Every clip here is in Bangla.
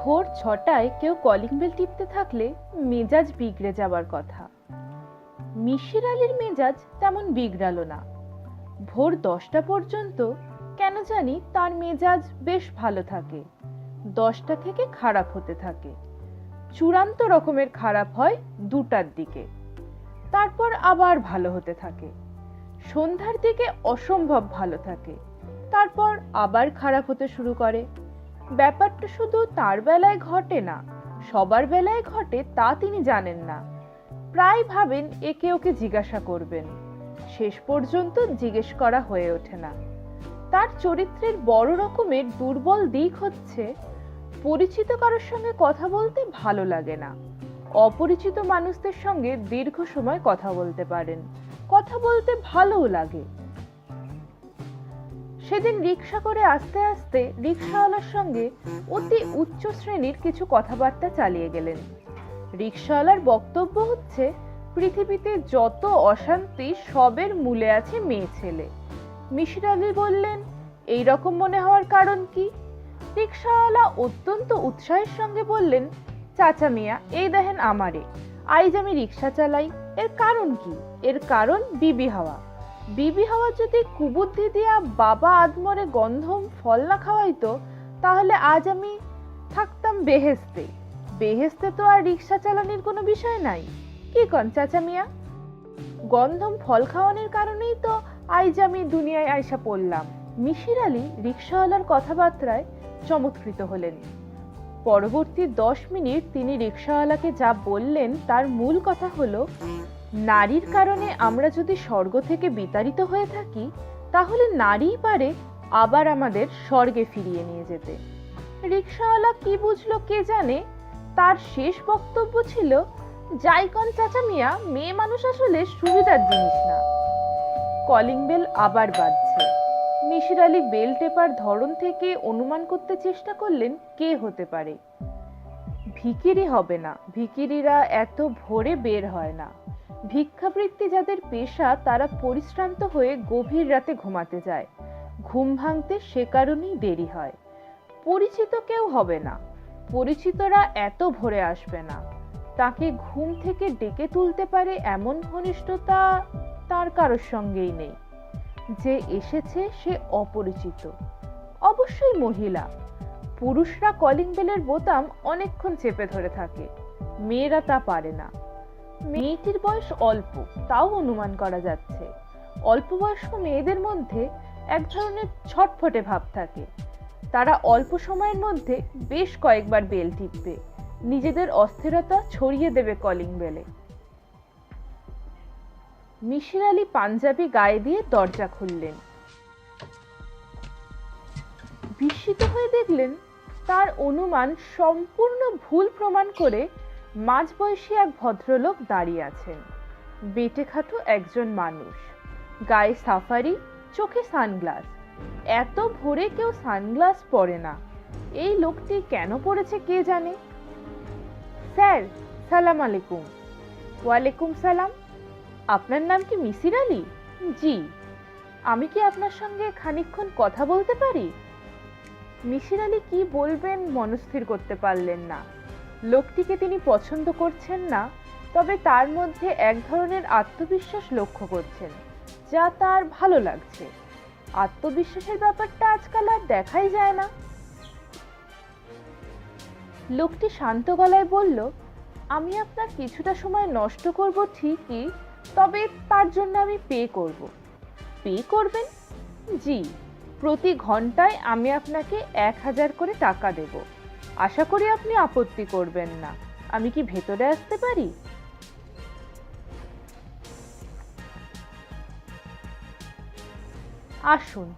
ভোর ৬টায় কেউ কলিং বেল টিপতে থাকলে মেজাজ বিগড়ে যাবার কথা। মিশির আলির মেজাজ তেমন বিগড়ালো না। ভোর ১০টা পর্যন্ত কেন জানি তার মেজাজ বেশ ভালো থাকে। ১০টা থেকে খারাপ হতে থাকে। চূড়ান্ত রকমের খারাপ হয় ২টার দিকে, তারপর আবার ভালো হতে থাকে। সন্ধ্যার দিকে অসম্ভব ভালো থাকে, তারপর আবার খারাপ হতে শুরু করে। ব্যাপারটা শুধু তার বেলায় ঘটে না, সবার বেলায় ঘটে তা তিনি জানেন না। প্রায় ভাবেন একে ওকে জিজ্ঞাসা করবেন, শেষ পর্যন্ত জিজ্ঞেস করা হয়ে ওঠে না। তার চরিত্রের বড় রকমের দুর্বল দিক হচ্ছে পরিচিত কারোর সঙ্গে কথা বলতে ভালো লাগে না। অপরিচিত মানুষদের সঙ্গে দীর্ঘ সময় কথা বলতে পারেন, কথা বলতে ভালোও লাগে। সেদিন রিক্সা করে আসতে আসতে রিক্সাওয়ালার সঙ্গে অতি উচ্চ শ্রেণীর কিছু কথাবার্তা চালিয়ে গেলেন। রিক্সাওয়ালার বক্তব্য হচ্ছে পৃথিবীতে যত অশান্তি সবের মূলে আছে মেয়ে ছেলে। মিশির আলি বললেন, এই রকম মনে হওয়ার কারণ কি? রিক্সাওয়ালা অত্যন্ত উৎসাহের সঙ্গে বললেন, চাচা মিয়া, এই দেখেন আমারে, আইজ আমি রিক্সা চালাই। এর কারণ কি? এর কারণ বিবি হাওয়া। বিবি হাওয়া যদি কুবুদ্ধি দিয়া বাবা আদমরে গন্ধম ফল না খাওয়াইতো, তাহলে আজ আমি থাকতাম বেহেস্তে। বেহেস্তে তো আর রিক্সা চালানোর কোনো বিষয় নাই। কি কন চাচা মিয়া? গন্ধম ফল খাওয়ানোর কারণেই তো আজ আমি দুনিয়ায় আইসা পড়লাম। মিশির আলি রিক্সাওয়ালার কথাবার্তায় চমৎকৃত হলেন। পরবর্তী 10 মিনিট তিনি রিক্সাওয়ালাকে যা বললেন তার মূল কথা হলো, নারীর কারণে আমরা যদি স্বর্গ থেকে বিতাড়িত হয়ে থাকি, তাহলে নারীই পারে আবার আমাদের স্বর্গে ফিরিয়ে নিয়ে যেতে। রিক্সাওয়ালা কি বুঝলো কে জানে, তার শেষ বক্তব্য ছিল, যাইকন চাচা মিয়া, মেয়ে মানুষ আসলে সুবিধার জিনিস না। কলিং বেল আবার বাজছে। মিশির আলি বেল টেপার ধরন থেকে অনুমান করতে চেষ্টা করলেন কে হতে পারে। ভিখিরি হবে না, ভিখিরিরা এত ভোরে বের হয় না। ভিক্ষাবৃত্তি যাদের পেশা, তারা পরিশ্রান্ত হয়ে গভীর রাতে ঘুমাতে যায়। ঘুম ভাঙতে সে কারণেই দেরি হয়। পরিচিত কেউ হবে না, পরিচিতরা এত ভোরে আসবে না। তাকে ঘুম থেকে ডেকে তুলতে পারে এমন ঘনিষ্ঠতা তার কারোর সঙ্গেই নেই। যে এসেছে সে অপরিচিত, অবশ্যই মহিলা। পুরুষরা কলিং বেলের বোতাম অনেকক্ষণ চেপে ধরে থাকে, মেয়েরা তা পারে না। মেয়েটির বয়স অল্প, তাও অনুমান করা যাচ্ছে। অল্প বয়স্ক মেয়েদের মধ্যে এক ধরনের ছটফটে ভাব থাকে। তারা অল্প সময়ের মধ্যে বেশ কয়েকবার বেল টিপবে, নিজেদের অস্থিরতা ছড়িয়ে দেবে কলিং বেলে। মিশির আলি পাঞ্জাবি গায়ে দিয়ে দরজা খুললেন। বিস্মিত হয়ে দেখলেন তার অনুমান সম্পূর্ণ ভুল প্রমাণ করে মাঝবয়সী এক ভদ্রলোক দাঁড়িয়ে আছেন। বেঁটেখাটো একজন মানুষ, গায়ে সাফারি, চোখে সানগ্লাস। এত ভোরে কেউ সানগ্লাস পরে না। এই লোকটি কেন পড়েছে কে জানে। স্যার, সালাম আলাইকুম। ওয়ালাইকুম সালাম। আপনার নাম কি মিশির আলি? জি। আমি কি আপনার সঙ্গে খানিকক্ষণ কথা বলতে পারি? মিশির আলি কি বলবেন মনস্থির করতে পারলেন না। লোকটিকে তিনি পছন্দ করছেন না, তবে তার মধ্যে এক ধরনের আত্মবিশ্বাস লক্ষ্য করছেন, যা তার ভালো লাগছে। আত্মবিশ্বাসের ব্যাপারটা আজকাল আর দেখাই যায় না। লোকটি শান্ত গলায় বলল, আমি আপনার কিছুটা সময় নষ্ট করব ঠিকই, তবে তার জন্য আমি পে করব। পে করবেন? জি, প্রতি ঘন্টায় আমি আপনাকে 1000 করে টাকা দেব। আশা করি আপনি আপত্তি করবেন না। আমি কি ভেতরে আসতে পারি? আসুন।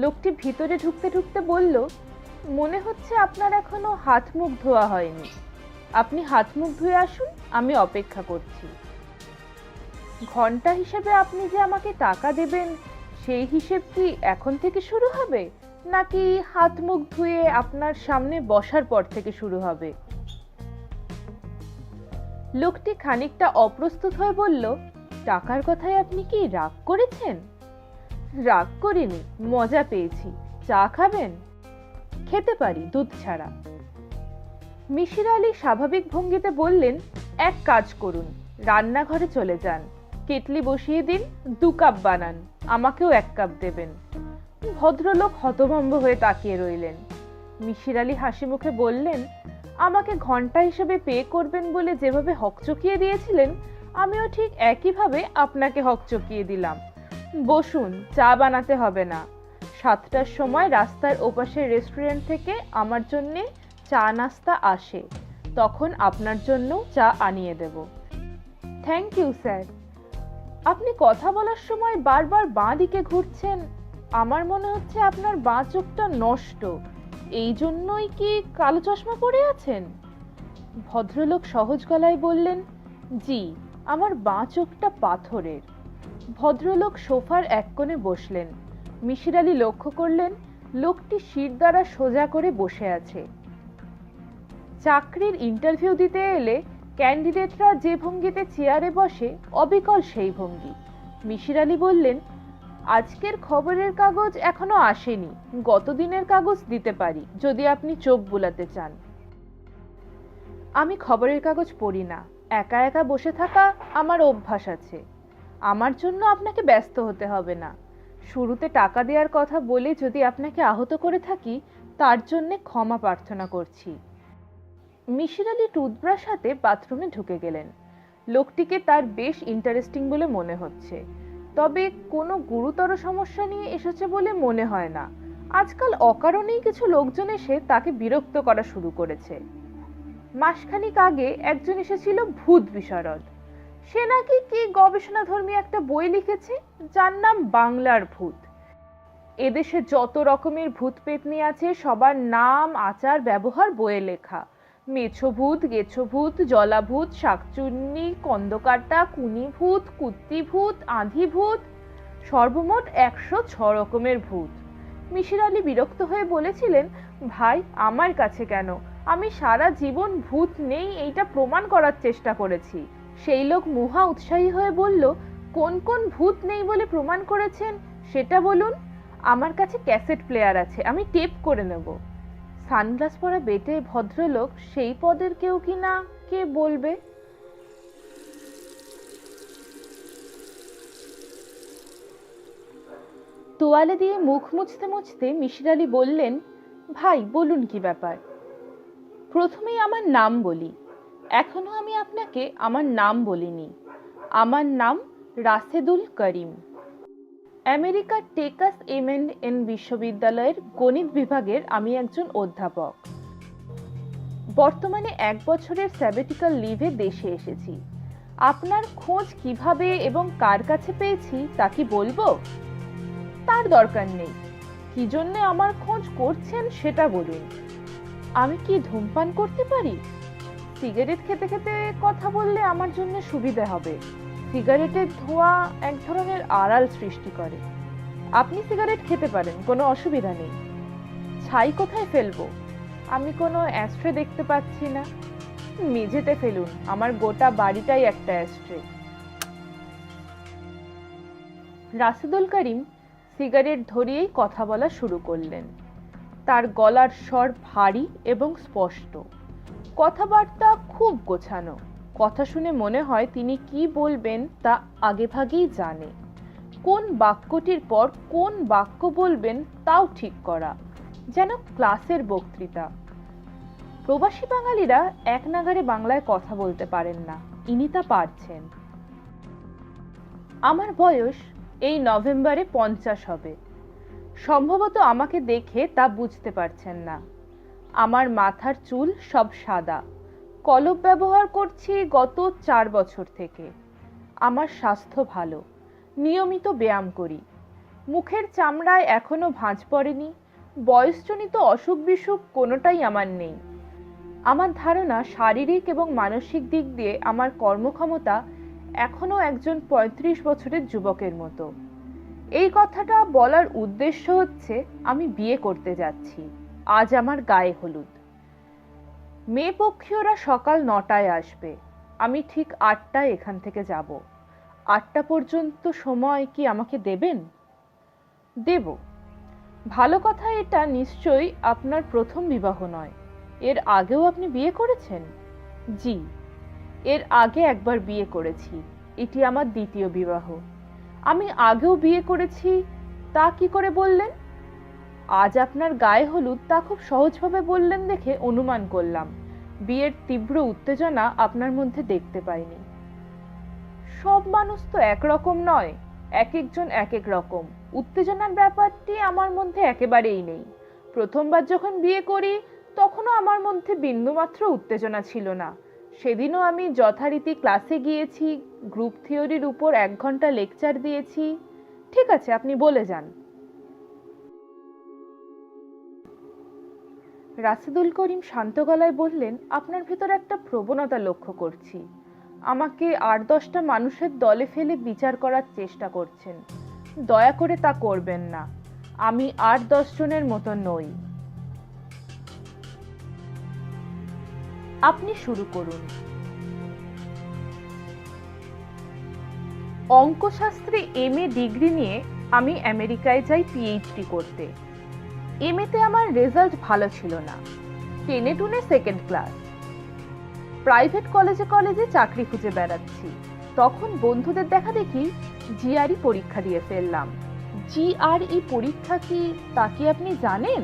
লোকটি ভিতরে ঢুকতে ঢুকতে বলল, মনে হচ্ছে আপনার এখনো হাত মুখ ধোয়া হয়নি। আপনি হাত মুখ ধুয়ে আসুন, আমি অপেক্ষা করছি। ঘন্টা হিসেবে আপনি যে আমাকে টাকা দেবেন, সেই হিসেব কি এখন থেকে শুরু হবে, নাকি হাত মুখ ধুয়ে আপনার সামনে বসার পর থেকে শুরু হবে? লোকটি খানিকটা অপ্রস্তুত হয়ে বলল, টাকার কথায় আপনি কি রাগ করেছেন? রাগ করিনি, মজা পেয়েছি। চা খাবেন? খেতে পারি, দুধ ছাড়া। মিসির আলী স্বাভাবিক ভঙ্গিতে বললেন, এক কাজ করুন, রান্নাঘরে চলে যান, কেটলি বসিয়ে দিন, 2 কাপ বানান, আমাকেও 1 কাপ দেবেন। ভদ্রলোক হতভম্ব হয়ে তাকিয়ে রইলেন। মিসির আলী হাসি মুখে বললেন, আমাকে ঘন্টা হিসেবে পে করবেন বলে যেভাবে হকচকিয়ে দিয়েছিলেন, আমিও ঠিক একইভাবে আপনাকে হকচকিয়ে দিলাম। বসুন, চা বানাতে হবে না। 7টার সময় রাস্তার ওপাশের রেস্টুরেন্ট থেকে আমার জন্যে চা নাস্তা আসে, তখন আপনার জন্য চা আনিয়ে দেব। Thank you sir. আপনি কথা বলার সময় বারবার বাঁ দিকে ঘুরছেন, আমার মনে হচ্ছে আপনার বাঁ চোখটা নষ্ট, এই জন্যই কি কালো চশমা পরে আছেন? ভদ্রলোক সহজ গলায় বললেন, জি, আমার বাঁ চোখটা পাথরের। ভদ্রলোক সোফার এক কোণে বসলেন। মিসির আলী লক্ষ্য করলেন লোকটি শির দ্বারা সোজা করে বসে আছে। চাকরির ইন্টারভিউ দিতে এলে ক্যান্ডিডেটরা যে ভঙ্গিতে চেয়ারে বসে, অবিকল সেই ভঙ্গি। মিসির আলী বললেন, আজকের খবরের কাগজ এখনো আসেনি, গতদিনের কাগজ দিতে পারি যদি আপনি চোখ বুলাতে চান। আমি খবরের কাগজ পড়ি না, একা একা বসে থাকা আমার অভ্যাস আছে। আমার জন্য আপনাকে ব্যস্ত হতে হবে না। শুরুতে টাকা দেওয়ার কথা বলে যদি আপনাকে আহত করে থাকি, তার জন্য ক্ষমা প্রার্থনা করছি। মিসির আলী টুথব্রাশ হাতে বাথরুমে ঢুকে গেলেন। লোকটিকে তার বেশ ইন্টারেস্টিং বলে মনে হচ্ছে, তবে কোনো গুরুতর সমস্যা নিয়ে এসেছে বলে মনে হয় না। আজকাল অকারণেই কিছু লোকজন এসে তাকে বিরক্ত করা শুরু করেছে। মাসখানিক আগে একজন এসেছিল ভূত বিশারদ। সে নাকি কি গবেষণাধর্মী একটা বই লিখেছে, যার নাম বাংলার ভূত। এদেশে যত রকমের ভূত পেতনি আছে সবার নাম, আচার, ব্যবহার বইয়ে লেখা। মেছো ভূত, গেছো ভূত, জলাভূত, শাকচুন্নি, কন্দকাটা, কুনি ভূত, কুত্তি ভূত, আঁধি ভূত, সর্বমোট 106 রকমের ভূত। মিসির আলী বিরক্ত হয়ে বলেছিলেন, ভাই, আমার কাছে কেন? আমি সারা জীবন ভূত নেই এইটা প্রমাণ করার চেষ্টা করেছি। সেই লোক মহা উৎসাহী হয়ে বলল, কোন কোন ভূত নেই বলে প্রমাণ করেছেন সেটা বলুন। আমার কাছে ক্যাসেট প্লেয়ার আছে, আমি টেপ করে নেব। সানগ্লাস পরা বেটে ভদ্রলোক সেই পদের কেউ কি না, কে বলবে। তোয়ালে দিয়ে মুখ মুছতে মুছতে মিসির আলী বললেন, ভাই বলুন কি ব্যাপার। প্রথমেই আমার নাম বলি, এখনো আমি আপনাকে আমার নাম বলিনি। আমার নাম রাশেদুল করিম। আমেরিকার টেক্সাস এম&এন বিশ্ববিদ্যালয়ের গণিত বিভাগের আমি একজন অধ্যাপক। বর্তমানে 1 বছরের স্যাবেটিক্যাল লিভে দেশে এসেছি। আপনার খোঁজ কিভাবে এবং কার কাছে পেয়েছি তা কি বলবো? তার দরকার নেই। কি জন্য আমার খোঁজ করছেন সেটা বলুন। আমি কি ধূমপান করতে পারি? সিগারেট খেতে খেতে কথা বললে আমার জন্য সুবিধা হবে। সিগারেটের ধোঁয়া এক ধরনের আড়াল সৃষ্টি করে। আপনি সিগারেট খেতে পারেন, কোনো অসুবিধা নেই। ছাই কোথায় ফেলবো? আমি কোনো অ্যাস্ট্রে দেখতে পাচ্ছি না। মেঝেতে ফেলুন, আমার গোটা বাড়িটাই একটা অ্যাস্ট্রে। রাশেদুল করিম সিগারেট ধরিয়েই কথা বলা শুরু করলেন। তার গলার স্বর ভারী এবং স্পষ্ট, কথাবার্তা খুব গোছানো। কথা শুনে মনে হয় তিনি কি বলবেন তা আগেভাগেই জানে। কোন বাক্যটির পর কোন বাক্য বলবেন তাও ঠিক করা, যেন ক্লাসের বক্তৃতা। প্রবাসী বাঙালিরা এক নাগাড়ে বাংলায় কথা বলতে পারেন না, ইনি তা পারছেন। আমার বয়স এই নভেম্বরে 50 হবে। সম্ভবত আমাকে দেখে তা বুঝতে পারছেন না। আমার মাথার চুল সব সাদা। কলপ ব্যবহার করছি গত 4 বছর থেকে। আমার স্বাস্থ্য ভালো, নিয়মিত ব্যায়াম করি। মুখের চামড়ায় এখনো ভাঁজ পড়েনি। বয়সজনিত অসুখ বিসুখ কোনোটাই আমার নেই। আমার ধারণা শারীরিক এবং মানসিক দিক দিয়ে আমার কর্মক্ষমতা এখনো একজন 35 বছরের যুবকের মতো। এই কথাটা বলার উদ্দেশ্য হচ্ছে আমি বিয়ে করতে যাচ্ছি। আজ আমার গায়ে হলুদ। মেয়ে পক্ষীয়রা সকাল 9টায় আসবে। আমি ঠিক 8টায় এখান থেকে যাব। 8টা পর্যন্ত সময় কি আমাকে দেবেন? দেব। ভালো কথা, এটা নিশ্চয়ই আপনার প্রথম বিবাহ নয়। এর আগেও আপনি বিয়ে করেছেন? জি, এর আগে একবার বিয়ে করেছি। এটি আমার দ্বিতীয় বিবাহ। আমি আগেও বিয়ে করেছি, তা কি করে বললেন? আজ আপনার গায়ে হলুদ, তা খুব সহজভাবে বললেন দেখে অনুমান করলাম বিয়ের তীব্র উত্তেজনা আপনার মধ্যে দেখতে পাইনি। সব মানুষ তো একরকম নয়, এক একজন এক এক রকম। উত্তেজনার ব্যাপারটি আমার মধ্যে একেবারেই নেই। প্রথমবার যখন বিয়ে করি তখনও আমার মধ্যে বিন্দুমাত্র উত্তেজনা ছিল না। সেদিনও আমি যথারীতি ক্লাসে গিয়েছি, গ্রুপ থিওরির উপর 1 ঘন্টা লেকচার দিয়েছি। ঠিক আছে, আপনি বলে যান। রাশেদুল করিম শান্ত গলায় বললেন, আপনার ভেতর একটা প্রবণতা লক্ষ্য করছি। আমাকে 8-10টা মানুষের দলে ফেলে বিচার করার চেষ্টা করছেন। দয়া করে তা করবেন না। আমি 8-10 জনের মতো নই। আপনি শুরু করুন। অঙ্কশাস্ত্রে MA ডিগ্রি নিয়ে আমি আমেরিকায় যাই PhD করতে। MA-তে আমার রেজাল্ট ভালো ছিল না, 10-টুনে 2nd ক্লাস। প্রাইভেট কলেজে চাকরি খুঁজে বেড়াচ্ছি। তখন বন্ধুদের দেখা দেখি GRE পরীক্ষা দিয়ে ফেললাম। GRE পরীক্ষা কি, তা কি আপনি জানেন?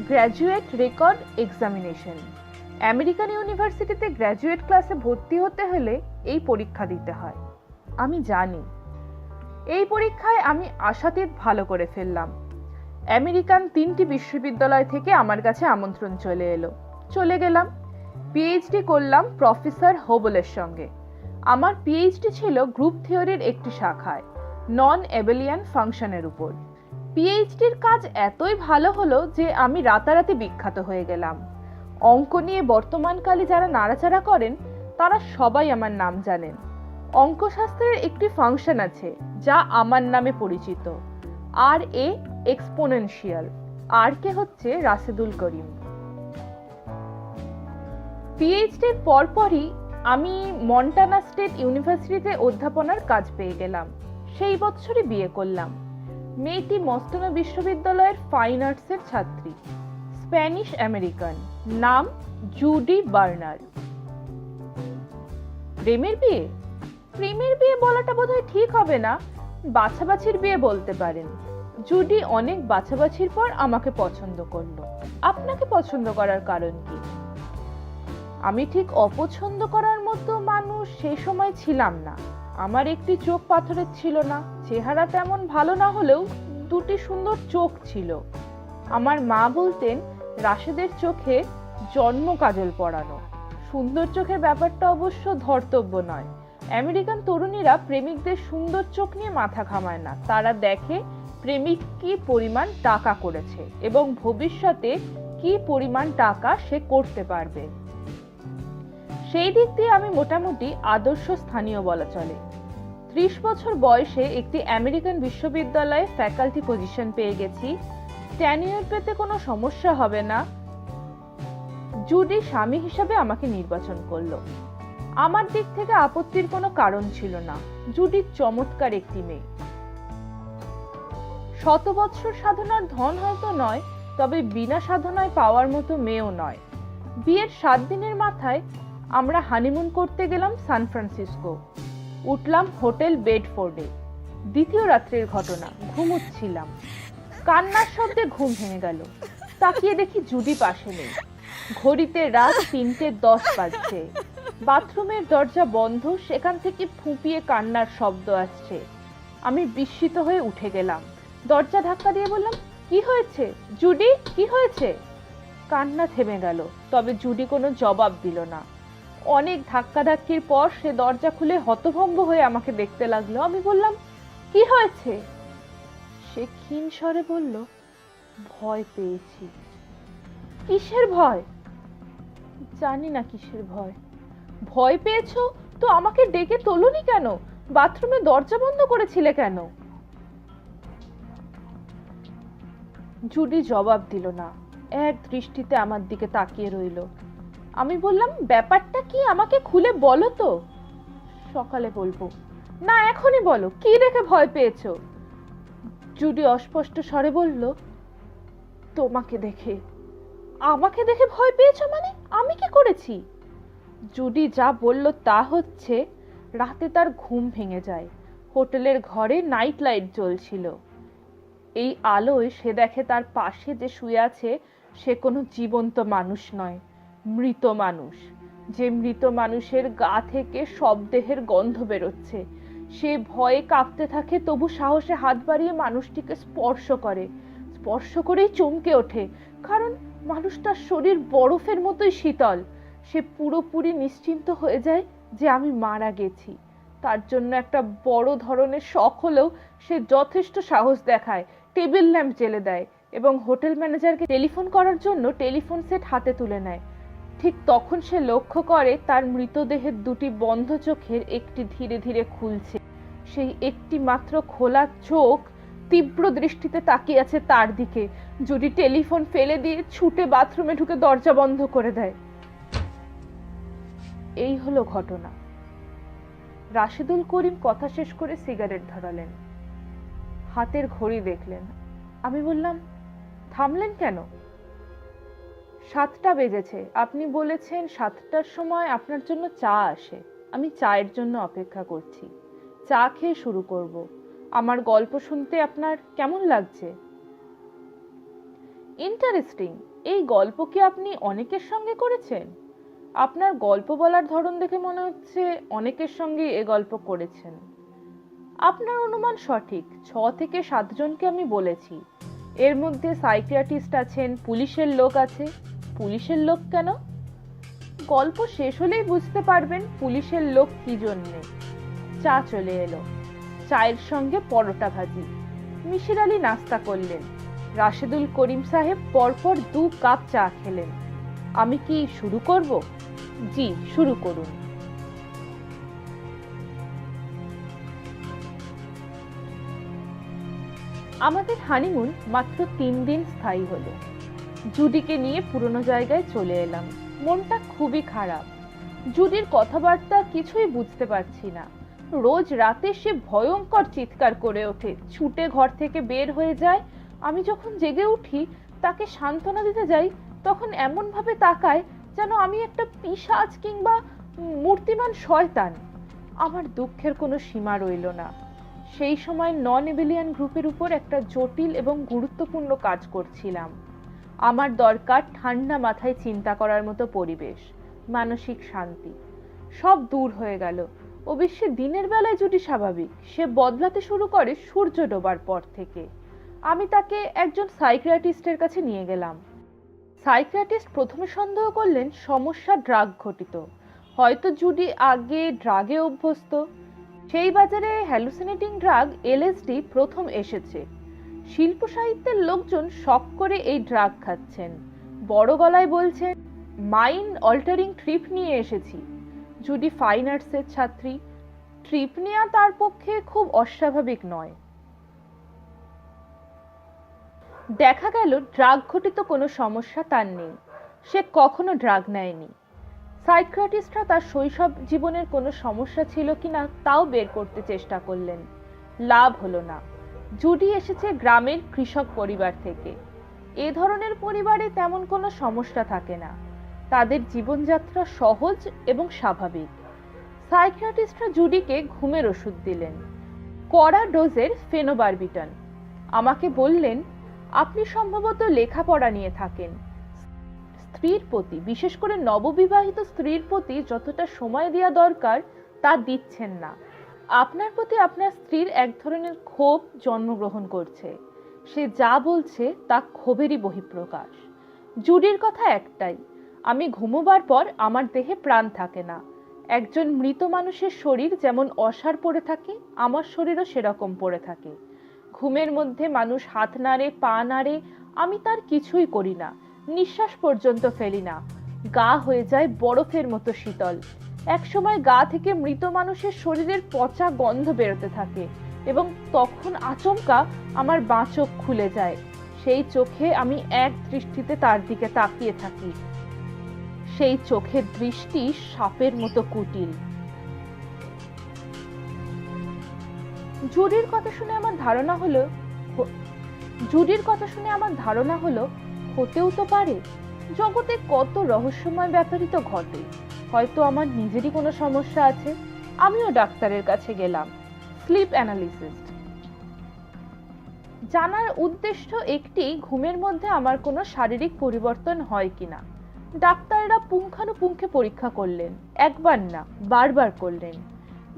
Graduate record examination. আমেরিকান ইউনিভার্সিটিতে গ্র্যাজুয়েট ক্লাসে ভর্তি হতে হলে এই পরীক্ষা দিতে হয়। আমি জানি। এই পরীক্ষায় আমি আশাতীত ভালো করে ফেললাম। আমেরিকান 3টি বিশ্ববিদ্যালয় থেকে আমার কাছে আমন্ত্রণ চলে এলো। চলে গেলাম। PhD করলাম প্রফেসর হোবলের সঙ্গে। আমার PhD ছিল গ্রুপ থিওরির একটি শাখায়, নন অ্যাবেলিয়ান ফাংশনের উপর। PhDর কাজ এতই ভালো হলো যে আমি রাতারাতি বিখ্যাত হয়ে গেলাম। অঙ্ক নিয়ে বর্তমানকালে যারা নাড়াচাড়া করেন তারা সবাই আমার নাম জানেন। অঙ্কশাস্ত্রের একটি ফাংশন আছে যা আমার নামে পরিচিত, RA এক্সপোনেনশিয়াল। RK হচ্ছে রাশেদুল করিম। PhDর পরপরই আমি মন্টানা স্টেট ইউনিভার্সিটিতে অধ্যাপনার কাজ পেয়ে গেলাম। সেই বছরই বিয়ে করলাম। মেয়েটি মস্তানা বিশ্ববিদ্যালয়ের ফাইন আর্টসের ছাত্রী, স্প্যানিশ আমেরিকান, নাম জুডি বার্নার। প্রেমের বিয়ে? প্রেমের বিয়ে বলাটা বোধহয় ঠিক হবে না, বাছাবাছির বিয়ে বলতে পারেন। জুডি অনেক বাছাবাছির পর আমাকে পছন্দ করলো। আপনাকে পছন্দ করার কারণ কি? আমি ঠিক অপছন্দ করার মতো মানুষ সেই সময় ছিলাম না। আমার একটি চোখ পাথরের ছিল না, চেহারা তেমন ভালো না হলেও 2টি সুন্দর চোখ ছিল। আমার মা বলতেন রাশেদের চোখে জন্ম কাজল পরানো। সুন্দর চোখের ব্যাপারটা অবশ্য ধর্তব্য নয়। আমেরিকান তরুণীরা প্রেমিকদের সুন্দর চোখ নিয়ে মাথা ঘামায় না। তারা দেখে প্রেমিক কি পরিমাণ টাকা করেছে এবং ভবিষ্যতে কি পরিমাণ টাকা সে করতে পারবে। সেই দিক দিয়ে আমি মোটামুটি আদর্শ স্থানীয় বলা চলে। 30 বছর বয়সে একটি আমেরিকান বিশ্ববিদ্যালয়ে ফ্যাকাল্টি পজিশন পেয়ে গেছি। টেনিউর পেতে কোনো সমস্যা হবে না। জুডি স্বামী হিসাবে আমাকে নির্বাচন করলো। আমার দিক থেকে আপত্তির কোনো কারণ ছিল না। জুডি চমৎকার একটি মেয়ে। 100 বছর সাধনার ধন হয়তো নয়, তবে বিনা সাধনায় পাওয়ার মতো মেয়েও নয়। বিয়ের 7 দিনের মাথায় আমরা হানিমুন করতে গেলাম সান ফ্রান্সিসকো। উঠলাম হোটেল বেডফোর্ডে। দ্বিতীয় রাত্রের ঘটনা, ঘুমোচ্ছিলাম। কান্নার শব্দে ঘুম ভেঙে গেল। তাকিয়ে দেখি জুডি পাশে নেই। ঘড়িতে রাত 3:10 বাজছে। বাথরুমের দরজা বন্ধ, সেখান থেকে ফুঁপিয়ে কান্নার শব্দ আসছে। আমি বিস্মিত হয়ে উঠে গেলাম। দরজা ধাক্কা দিয়ে বললাম, কি হয়েছে জুডি, কি হয়েছে? কান্না থেমে গেল, তবে জুডি কোনো জবাব দিল না। অনেক ধাক্কাধাক্কির পর সে দরজা খুলে হতভম্ব হয়ে আমাকে দেখতে লাগলো। আমি বললাম, কি হয়েছে? সে ক্ষীণ স্বরে বলল, ভয় পেয়েছি। কিসের ভয়? জানি না কিসের ভয়। ভয় পেয়েছো তো আমাকে ডেকে তোলোনি কেন? বাথরুমে দরজা বন্ধ করেছিলে কেন? জুডি জবাব দিল না, এক দৃষ্টিতে আমার দিকে তাকিয়ে রইল। আমি বললাম, ব্যাপারটা কি আমাকে খুলে বলো তো। সকালে বলবো। না, এখনই বলো, কি দেখে ভয় পেয়েছো? জুডি অস্পষ্ট স্বরে বলল, তোমাকে দেখে। আমাকে দেখে ভয় পেয়েছো মানে? আমি কি করেছি? জুডি যা বলল তা হচ্ছে, রাতে তার ঘুম ভেঙে যায়। হোটেলের ঘরে নাইট লাইট জ্বলছিল। এই আলোয় সে দেখে তার পাশে যে শুয়ে আছে সে কোনো জীবন্ত মানুষ নয়, মৃত মানুষ। যে মৃত মানুষের গা থেকে শবদেহের গন্ধ বেরোচ্ছে। সে ভয়ে কাঁপতে থাকে, তবু সাহসে হাত বাড়িয়ে মানুষটিকে স্পর্শ করে। স্পর্শ করেই চমকে ওঠে, কারণ মানুষটার শরীর বরফের মতোই শীতল। সে পুরোপুরি নিশ্চিন্ত হয়ে যায় যে আমি মারা গেছি। তার জন্য একটা বড় ধরনের শখ হলেও সে যথেষ্ট সাহস দেখায়, টেবিল ল্যাম্প জ্বেলে দেয় এবং হোটেল ম্যানেজারকে টেলিফোন করার জন্য টেলিফোন সেট হাতে তুলে নেয়। ঠিক তখন সে লক্ষ্য করে তার মৃতদেহের দুটি বন্ধ চোখের একটি ধীরে ধীরে খুলছে। সেই একটি মাত্র খোলা চোখ তীব্র দৃষ্টিতে তাকিয়ে আছে তার দিকে। জুডি টেলিফোন ফেলে দিয়ে ছুটে বাথরুমে ঢুকে দরজা বন্ধ করে দেয়। এই হলো ঘটনা। রাশেদুল করিম কথা শেষ করে সিগারেট ধরালেন। হাতের ঘড়ি দেখলেন। আমি বললাম, থামলেন কেন? 7টা বেজেছে। আপনি বলেছেন 7টার সময় আপনার জন্য চা আসে। আমি চায়ের জন্য অপেক্ষা করছি। চা খেয়ে শুরু করব। আমার গল্প শুনতে আপনার কেমন লাগছে? ইন্টারেস্টিং। এই গল্প কি আপনি অনেকের সঙ্গে করেছেন? আপনার গল্প বলার ধরন দেখে মনে হচ্ছে অনেকের সঙ্গে এ গল্প করেছেন। আপনার অনুমান সঠিক। 6 থেকে 7 জনকে আমি বলেছি। এর মধ্যে সাইকিয়াট্রিস্ট আছেন, পুলিশের লোক আছে। পুলিশের লোক কেন? গল্প শেষ হলেই বুঝতে পারবেন পুলিশের লোক কি জন্যে। চা চলে এলো। চায়ের সঙ্গে পরোটা ভাজি। মিশির আলী নাস্তা করলেন। রাশেদুল করিম সাহেব পরপর 2 কাপ চা খেলেন। আমি কি শুরু করব? জি, শুরু করুন। আমাদের হানিমুন মাত্র 3 দিন স্থায়ী হলো। জুডিকে নিয়ে পুরনো জায়গায় চলে এলাম। মনটা খুবই খারাপ। জুডির কথাবার্তা কিছুই বুঝতে পারছি না। রোজ রাতে সে ভয়ঙ্কর চিৎকার করে ওঠে, ছুটে ঘর থেকে বের হয়ে যায়। আমি যখন জেগে উঠি তাকে সান্ত্বনা দিতে যাই, তখন এমন ভাবে তাকায় যেন আমি একটা পিশাচ কিংবা মূর্তিমান শয়তান। আমার দুঃখের কোনো সীমা রইল না। সেই সময় নন এভিলিয়ান গ্রুপের উপর একটা জটিল এবং গুরুত্বপূর্ণ কাজ করছিলাম। আমার দরকার ঠান্ডা মাথায় চিন্তা করার মতো পরিবেশ, মানসিক শান্তি। সব দূর হয়ে গেল। অবশ্যই দিনের বেলায় জুটি স্বাভাবিক, সে বদলাতে শুরু করে সূর্য ডোবার পর থেকে। আমি তাকে একজন সাইকিয়াট্রিস্টের কাছে নিয়ে গেলাম। সাইকিয়াট্রিস্ট প্রথমে সন্দেহ করলেন সমস্যা ড্রাগ ঘটিত। হয়তো জুডি আগে ড্রাগে অভ্যস্ত। সেই বাজারে হ্যালুসিনেটিং ড্রাগ এলএসডি প্রথম এসেছে। শিল্প সাহিত্যের লোকজন শখ করে এই ড্রাগ খাচ্ছেন। বড় গলায় বলছেন, মাইন্ড অল্টারিং ট্রিপ নিয়ে এসেছি। জুডি ফাইন আর্টসের ছাত্রী। ট্রিপ নেওয়া তার পক্ষে খুব অস্বাভাবিক নয়। দেখা গেল ড্রাগ ঘটিত কোনো সমস্যা তার নেই। সে কখনো ড্রাগ নেয়নি। সাইকিয়াট্রিস্টরা তার শৈশব জীবনের কোনো সমস্যা ছিল কিনা তাও বের করতে চেষ্টা করলেন। লাভ হলো না। জুডি এসেছে গ্রামের কৃষক পরিবার থেকে। এ ধরনের পরিবারে তেমন কোনো সমস্যা থাকে না। তাদের জীবনযাত্রা সহজ এবং স্বাভাবিক। সাইকিয়াট্রিস্টরা জুডিকে ঘুমের ওষুধ দিলেন, কড়া ডোজের ফেনোবারবিটন। আমাকে বললেন, আপনি সম্ভবত লেখাপড়া নিয়ে থাকেন। স্ত্রীর প্রতি, বিশেষ করে নববিবাহিত স্ত্রীর প্রতি যতটা সময় দেওয়া দরকার তা দিচ্ছেন না। আপনার প্রতি আপনার স্ত্রীর এক ধরনের ক্ষোভ জন্মগ্রহণ করছে। সে যা বলছে তা ক্ষোভেরই বহিঃপ্রকাশ। জুডির কথা একটাই, আমি ঘুমোবার পর আমার দেহে প্রাণ থাকে না। একজন মৃত মানুষের শরীর যেমন অসাড় পড়ে থাকে, আমার শরীরও সেরকম পড়ে থাকে। ঘুমের মধ্যে মানুষ হাত নাড়ে, পা নাড়ে, আমি তার কিছুই করি না। নিঃশ্বাস পর্যন্ত ফেলি না। গা হয়ে যায় বরফের মতো শীতল। একসময় গা থেকে মৃত মানুষের শরীরের পচা গন্ধ বেরোতে থাকে এবং তখন আচমকা আমার বাঁ চোখ খুলে যায়। সেই চোখে আমি এক দৃষ্টিতে তার দিকে তাকিয়ে থাকি। সেই চোখের দৃষ্টি সাপের মতো কুটিল। জুডির কথা শুনে আমার ধারণা হলো হতেও তো পারে জগতে কত রহস্যময় ব্যাপারই তো ঘটে। হয়তো আমার নিজেরই কোনো সমস্যা আছে। আমিও ডাক্তারের কাছে গেলাম, স্লিপ অ্যানালিসিস্ট। জানার উদ্দেশ্য একটি, ঘুমের মধ্যে আমার কোনো শারীরিক পরিবর্তন হয় কিনা। ডাক্তাররা পুঙ্খানুপুঙ্খে পরীক্ষা করলেন, একবার না বারবার করলেন।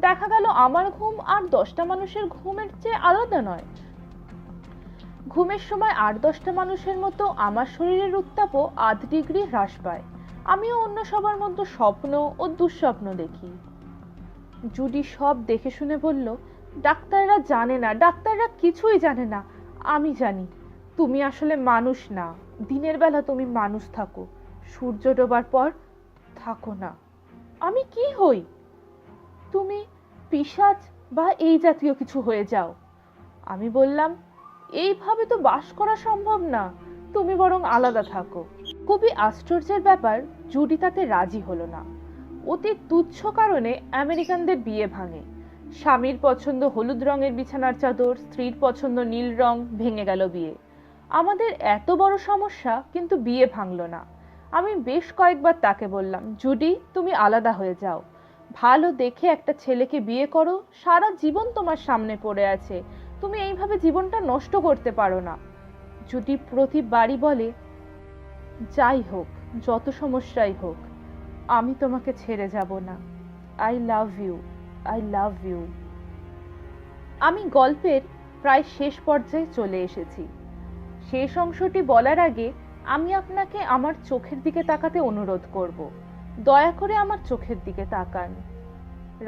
দেখা গেল আমার ঘুম আর 10টা মানুষের ঘুমের চেয়ে আলাদা নয়। ঘুমের সময় 8-10টা মানুষের মতো আমার শরীরের উত্তাপও 0.5 ডিগ্রি হ্রাস পায়। আমিও অন্য সবার মতো স্বপ্ন ও দুঃস্বপ্ন দেখি। জুডি সব দেখে শুনে বলল, ডাক্তাররা জানে না, ডাক্তাররা কিছুই জানে না। আমি জানি, তুমি আসলে মানুষ না। দিনের বেলা তুমি মানুষ থাকো, সূর্য ডোবার পর থাকো না। আমি কি হই? তুমি পিশাচ বা এই জাতীয় কিছু হয়ে যাও। আমি বললাম, এইভাবে তো বাস করা সম্ভব না, তুমি বরং আলাদা থাকো। খুবই আশ্চর্যের ব্যাপার, জুডি তাতে রাজি হলো না। অতি তুচ্ছ কারণে আমেরিকানদের বিয়ে ভাঙে। স্বামীর পছন্দ হলুদ রঙের বিছানার চাদর, স্ত্রীর পছন্দ নীল রং, ভেঙে গেল বিয়ে। আমাদের এত বড় সমস্যা, কিন্তু বিয়ে ভাঙলো না। আমি বেশ কয়েকবার তাকে বললাম, জুডি তুমি আলাদা হয়ে যাও, ভালো দেখে একটা ছেলেকে বিয়ে করো, সারা জীবন তোমার সামনে পড়ে আছে, তুমি এইভাবে জীবনটা নষ্ট করতে পারো না। জুডি প্রতিবারই বলে, যাই হোক, যত সমস্যাই হোক, আমি তোমাকে ছেড়ে যাব না। I love you, I love you. আমি গল্পের প্রায় শেষ পর্যায়ে চলে এসেছি। শেষ অংশটি বলার আগে আমি আপনাকে আমার চোখের দিকে তাকাতে অনুরোধ করব। দয়া করে আমার চোখের দিকে তাকান।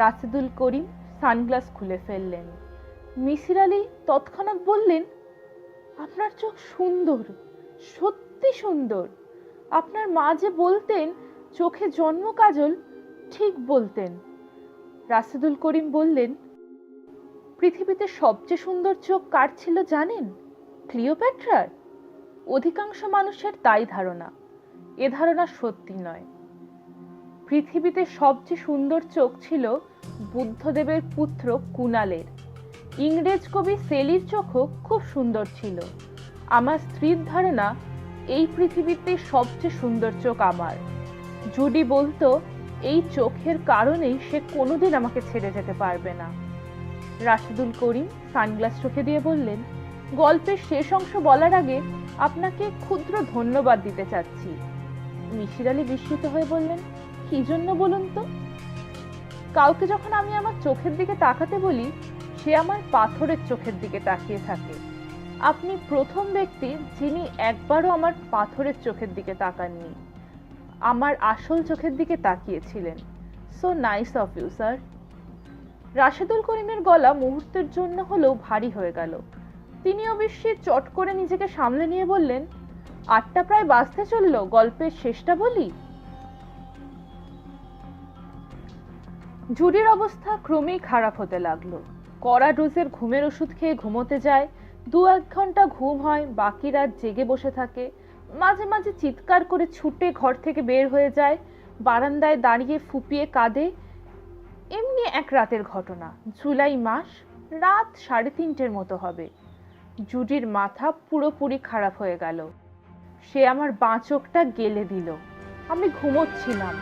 রাশেদুল করিম সানগ্লাস খুলে ফেললেন। মিসির আলী তৎক্ষণাৎ বললেন, আপনার চোখ সুন্দর, সত্যি সুন্দর। আপনার মা যে বলতেন চোখে জন্ম কাজল, ঠিক বলতেন। রাশেদুল করিম বললেন, পৃথিবীতে সবচেয়ে সুন্দর চোখ কার ছিল জানেন? ক্লিওপেট্রার। অধিকাংশ মানুষের তাই ধারণা। এ ধারণা সত্যি নয়। পৃথিবীতে সবচেয়ে সুন্দর চোখ ছিল বুদ্ধদেবের পুত্র কুণালের। ইংরেজ কবি সেলির চোখও খুব সুন্দর ছিল। আমার স্ত্রীর ধারণা, এই পৃথিবীতে সবচেয়ে সুন্দর চোখ আমার। জুডি বলতো, এই চোখের কারণেই সে কোনোদিন আমাকে ছেড়ে যেতে পারবে না। রাশেদুল করিম সানগ্লাস চোখে দিয়ে বললেন, গল্পের শেষ অংশ বলার আগে আপনাকে ক্ষুদ্র ধন্যবাদ দিতে চাচ্ছি। মিসির আলী বিস্মিত হয়ে বললেন, কি জন্য বলুন তো? কাউকে যখন আমি আমার চোখের দিকে তাকাতে বলি, সে আমার পাথরের চোখের দিকে তাকিয়ে থাকে। আপনি প্রথম ব্যক্তি যিনি একবারও আমার পাথরের চোখের দিকে তাকাননি, আমার আসল চোখের দিকে তাকিয়েছিলেন। So nice of you sir. Rashedul করিমের গলা মুহূর্তের জন্য হলেও ভারী হয়ে গেল। তিনি অবশ্যই চট করে নিজেকে সামলে নিয়ে বললেন, 8টা প্রায় বাজতে চললো, গল্পের শেষটা বলি। জুডির অবস্থা ক্রমেই খারাপ হতে লাগলো। কড়া ডোজের ঘুমের ওষুধ খেয়ে ঘুমোতে যায়, 2-1 ঘন্টা ঘুম হয়, বাকি রাত জেগে বসে থাকে। মাঝে মাঝে চিৎকার করে ছুটে ঘর থেকে বের হয়ে যায়, বারান্দায় দাঁড়িয়ে ফুপিয়ে কাঁদে। এমনি এক রাতের ঘটনা। জুলাই মাস, রাত 3:30 মতো হবে। জুডির মাথা পুরোপুরি খারাপ হয়ে গেল। সে আমার বাঁ চোখটা গেলে দিল। আমি ঘুমোচ্ছিলাম,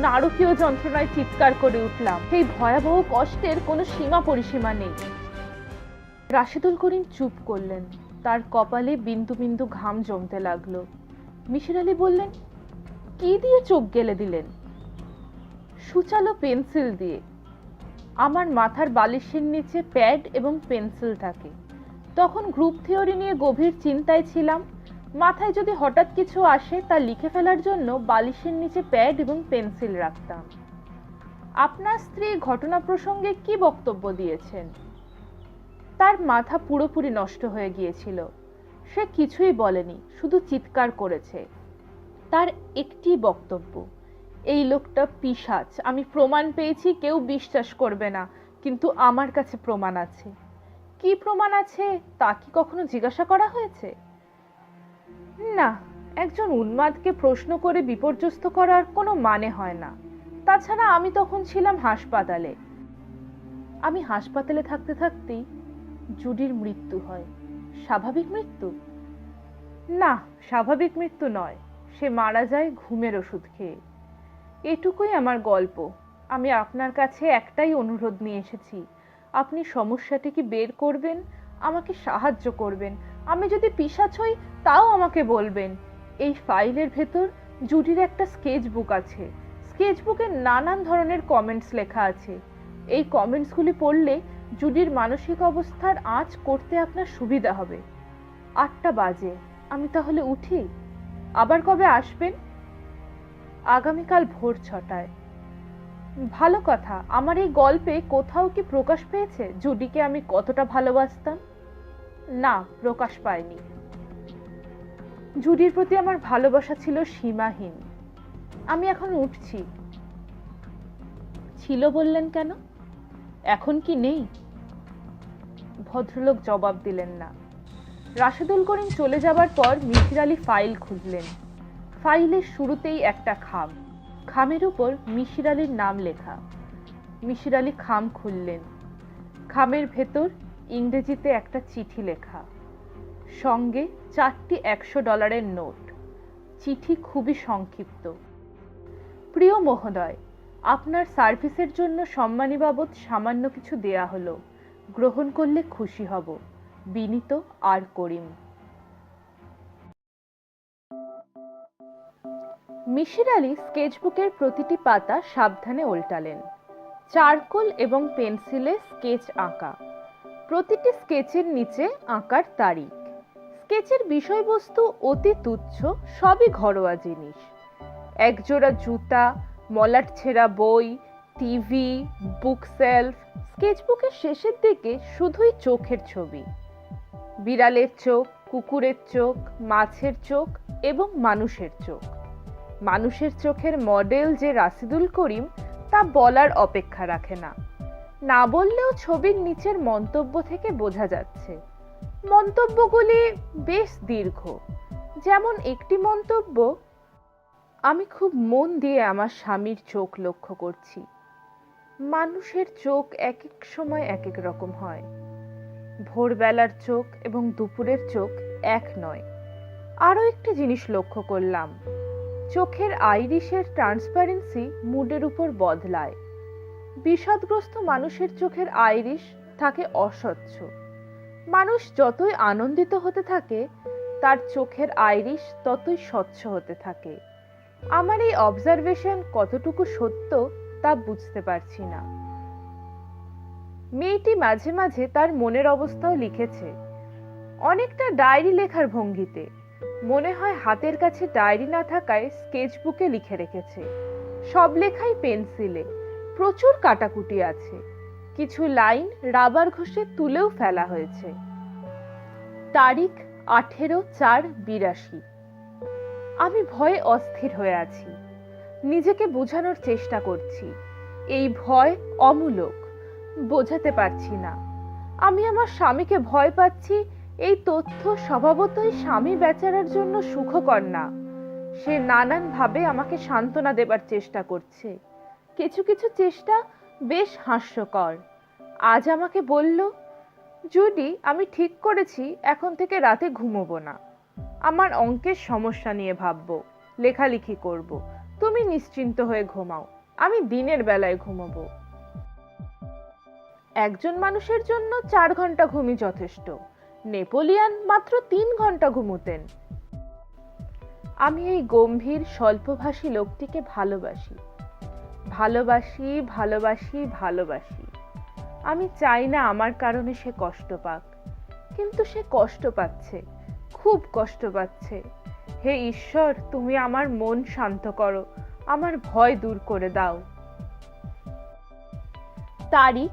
নারকীয় যন্ত্রণায় চিৎকার করে উঠলাম। সেই ভয়াবহ কষ্টের কোনো সীমা পরিসীমা নেই। রাশেদুল করিম চুপ করলেন, তার কপালে বিন্দু বিন্দু ঘাম জমতে লাগলো। মিসির আলী বললেন, কি দিয়ে চোখ গেলে দিলেন? সুচালো পেন্সিল দিয়ে। আমার মাথার বালিশের নিচে প্যাড এবং পেন্সিল থাকে। তখন গ্রুপ থিওরি নিয়ে গভীর চিন্তায় ছিলাম। মাথায় যদি হঠাৎ কিছু আসে তা লিখে ফেলার জন্য বালিশের নিচে প্যাড এবং পেন্সিল রাখতাম। আপনার স্ত্রী ঘটনা প্রসঙ্গে কি বক্তব্য দিয়েছেন? তার মাথা পুরোপুরি নষ্ট হয়ে গিয়েছিল। সে কিছুই বলেনি, শুধু চিৎকার করেছে। তার একটি বক্তব্য, এই লোকটা পিশাচ, আমি প্রমাণ পেয়েছি, কেউ বিশ্বাস করবে না, কিন্তু আমার কাছে প্রমাণ আছে। কি প্রমাণ আছে তা কি কখনো জিজ্ঞাসা করা হয়েছে? না, একজন উন্মাদকে প্রশ্ন করে বিপর্যস্ত করার কোনো মানে হয় না। তাছাড়া আমি তখন ছিলাম হাসপাতালে। আমি হাসপাতালে থাকতে থাকতেই জুডির মৃত্যু হয়। স্বাভাবিক মৃত্যু? না, স্বাভাবিক মৃত্যু নয়, সে মারা যায় ঘুমের ওষুধ খেয়ে। এটুকুই আমার গল্প। আমি আপনার কাছে একটাই অনুরোধ নিয়ে এসেছি, আপনি সমস্যাটিকে বের করবেন, আমাকে সাহায্য করবেন। আমি যদি পিশাচ হই তাও আমাকে বলবেন। এই ফাইলের ভেতর জুডির একটা স্কেচ বুক আছে। স্কেচ বুকে নানান ধরনের কমেন্টস লেখা আছে। এই কমেন্টসগুলি পড়লে জুডির মানসিক অবস্থার আঁচ করতে আপনার সুবিধা হবে। 8টা বাজে, আমি তাহলে উঠি? আবার কবে আসবেন? আগামীকাল ভোর 6টায়। ভালো কথা। আমার এই গল্পে কোথাও কি প্রকাশ পেয়েছে জুডিকে আমি কতটা ভালোবাসতাম? না, প্রকাশ পায়নি। জুডির প্রতি আমার ভালোবাসা ছিল সীমাহীন। আমি এখন উঠছি। ছিল বললেন কেন? এখন কি নেই? ভদ্রলোক জবাব দিলেন না। রাশেদুল করিম চলে যাবার পর মিসির আলী ফাইল খুললেন। ফাইলের শুরুতেই একটা খাম, খামের উপর মিসির আলীর নাম লেখা। মিসির আলী খাম খুললেন। খামের ভেতর ইংরেজিতে একটা চিঠি লেখা, সঙ্গে 4টি $100 নোট। চিঠি খুবই সংক্ষিপ্ত। প্রিয় মহোদয়, আপনার সার্ভিসের জন্য সম্মানী বাবদ সামান্য কিছু দেয়া হলো, গ্রহণ করলে খুশি হব। বিনীত আর করিম। মিসির আলী স্কেচবুকের প্রতিটি পাতা সাবধানে উল্টালেন। চারকোল এবং পেন্সিলে স্কেচ আঁকা। প্রতিটি স্কেচের নিচে আঁকার তারিখ। স্কেচের বিষয়বস্তু অতি তুচ্ছ, সবই ঘরোয়া জিনিস। একজোড়া জুতা, মলাট ছেঁড়া বই, টিভি, বুক সেলফ। স্কেচবুকের শেষের দিকে শুধুই চোখের ছবি। বিড়ালের চোখ, কুকুরের চোখ, মাছের চোখ এবং মানুষের চোখ। মানুষের চোখের মডেল যে রাশিদুল করিম তা বলার অপেক্ষা রাখে না। না বললেও ছবির নিচের মন্তব্য থেকে বোঝা যাচ্ছে। মন্তব্যগুলি বেশ দীর্ঘ। যেমন একটি মন্তব্য, আমি খুব মন দিয়ে আমার স্বামীর চোখ লক্ষ্য করছি। মানুষের চোখ এক এক সময় এক এক রকম হয়। ভোরবেলার চোখ এবং দুপুরের চোখ এক নয়। আরও একটি জিনিস লক্ষ্য করলাম, চোখের আইরিশের ট্রান্সপারেন্সি মুডের উপর বদলায়। বিষাদগ্রস্ত মানুষের চোখের আইরিশ থাকে অস্বচ্ছ। মানুষ যতই আনন্দিত হতে থাকে তার চোখের আইরিশ ততই স্বচ্ছ হতে থাকে। আমার এই অবজারভেশন কতটুকু সত্য তা বুঝতে পারছি না। মেয়েটি মাঝে মাঝে তার মনের অবস্থাও লিখেছে, অনেকটা ডায়েরি লেখার ভঙ্গিতে। মনে হয় হাতের কাছে ডায়েরি না থাকায় স্কেচবুকে লিখে রেখেছে। সব লেখাই পেন্সিলে, প্রচুর কাটাকুটি আছে। কিছু লাইন রাবার ঘষে তুলেও ফেলা হয়েছে। তারিখ 18/4/82। আমি ভয়ে অস্থির হয়ে আছি। নিজেকে বোঝানোর চেষ্টা করছি, এই ভয় অমূলক। বোঝাতে পারছি না। আমি আমার স্বামীকে ভয় পাচ্ছি, এই তথ্য স্বভাবতই স্বামী বেচারার জন্য সুখকর না। সে নানানভাবে আমাকে সান্ত্বনা দেবার চেষ্টা করছে। কিছু কিছু চেষ্টা বেশ হাস্যকর। আজ আমাকে বলল, জুডি, আমি ঠিক করেছি এখন থেকে রাতে ঘুমোবো না। আমার অঙ্কের সমস্যা নিয়ে ভাববো, লেখালেখি করব। তুমি নিশ্চিন্ত হয়ে ঘুমাও, আমি দিনের বেলায় ঘুমোবো। একজন মানুষের জন্য 4 ঘন্টা ঘুমই যথেষ্ট। নেপোলিয়ান মাত্র 3 ঘন্টা ঘুমোতেন। আমি এই গম্ভীর স্বল্পভাষী লোকটিকে ভালোবাসি, ভালোবাসি, ভালোবাসি, ভালোবাসি। আমি চাই না আমার কারণে সে কষ্ট পাক, কিন্তু সে কষ্ট পাচ্ছে, খুব কষ্ট পাচ্ছে। হে ঈশ্বর, তুমি আমার মন শান্ত করো, আমার ভয় দূর করে দাও। তারিখ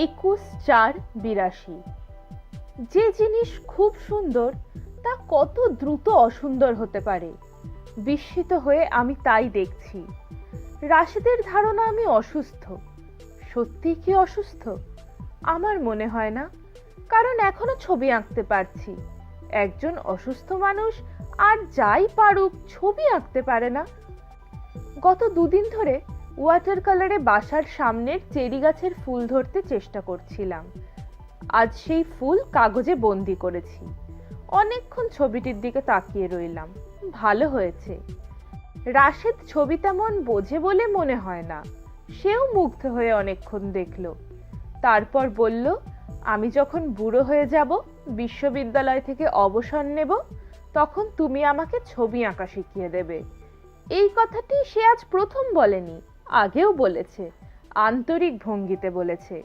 21/4/82। যে জিনিস খুব সুন্দর তা কত দ্রুত অসুন্দর হতে পারে। বিস্মিত হয়ে আমি তাই দেখছি। রাশিদের ধারণা আমি অসুস্থ। সত্যি কি অসুস্থ? আমার মনে হয় না, কারণ এখনো ছবি আঁকতে পারছি। একজন অসুস্থ মানুষ আর যাই পারুক ছবি আঁকতে পারে না। গত 2 দিন ধরে ওয়াটার কালারে বাসার সামনের চেরি গাছের ফুল ধরতে চেষ্টা করছিলাম। আজ সেই ফুল কাগজে বন্দি করেছি। অনেকক্ষণ ছবিটির দিকে তাকিয়ে রইলাম। ভালো হয়েছে। রাশেদ ছবি তেমন বোঝে বলে মনে হয় না। সেও মুগ্ধ হয়ে অনেকক্ষণ দেখল, তারপর বলল, আমি যখন বুড়ো হয়ে যাব, বিশ্ববিদ্যালয় থেকে অবসর নেব, তখন তুমি আমাকে ছবি আঁকা শিখিয়ে দেবে। এই কথাটি সে আজ প্রথম বলেনি, আগেও বলেছে, আন্তরিক ভঙ্গিতে বলেছে।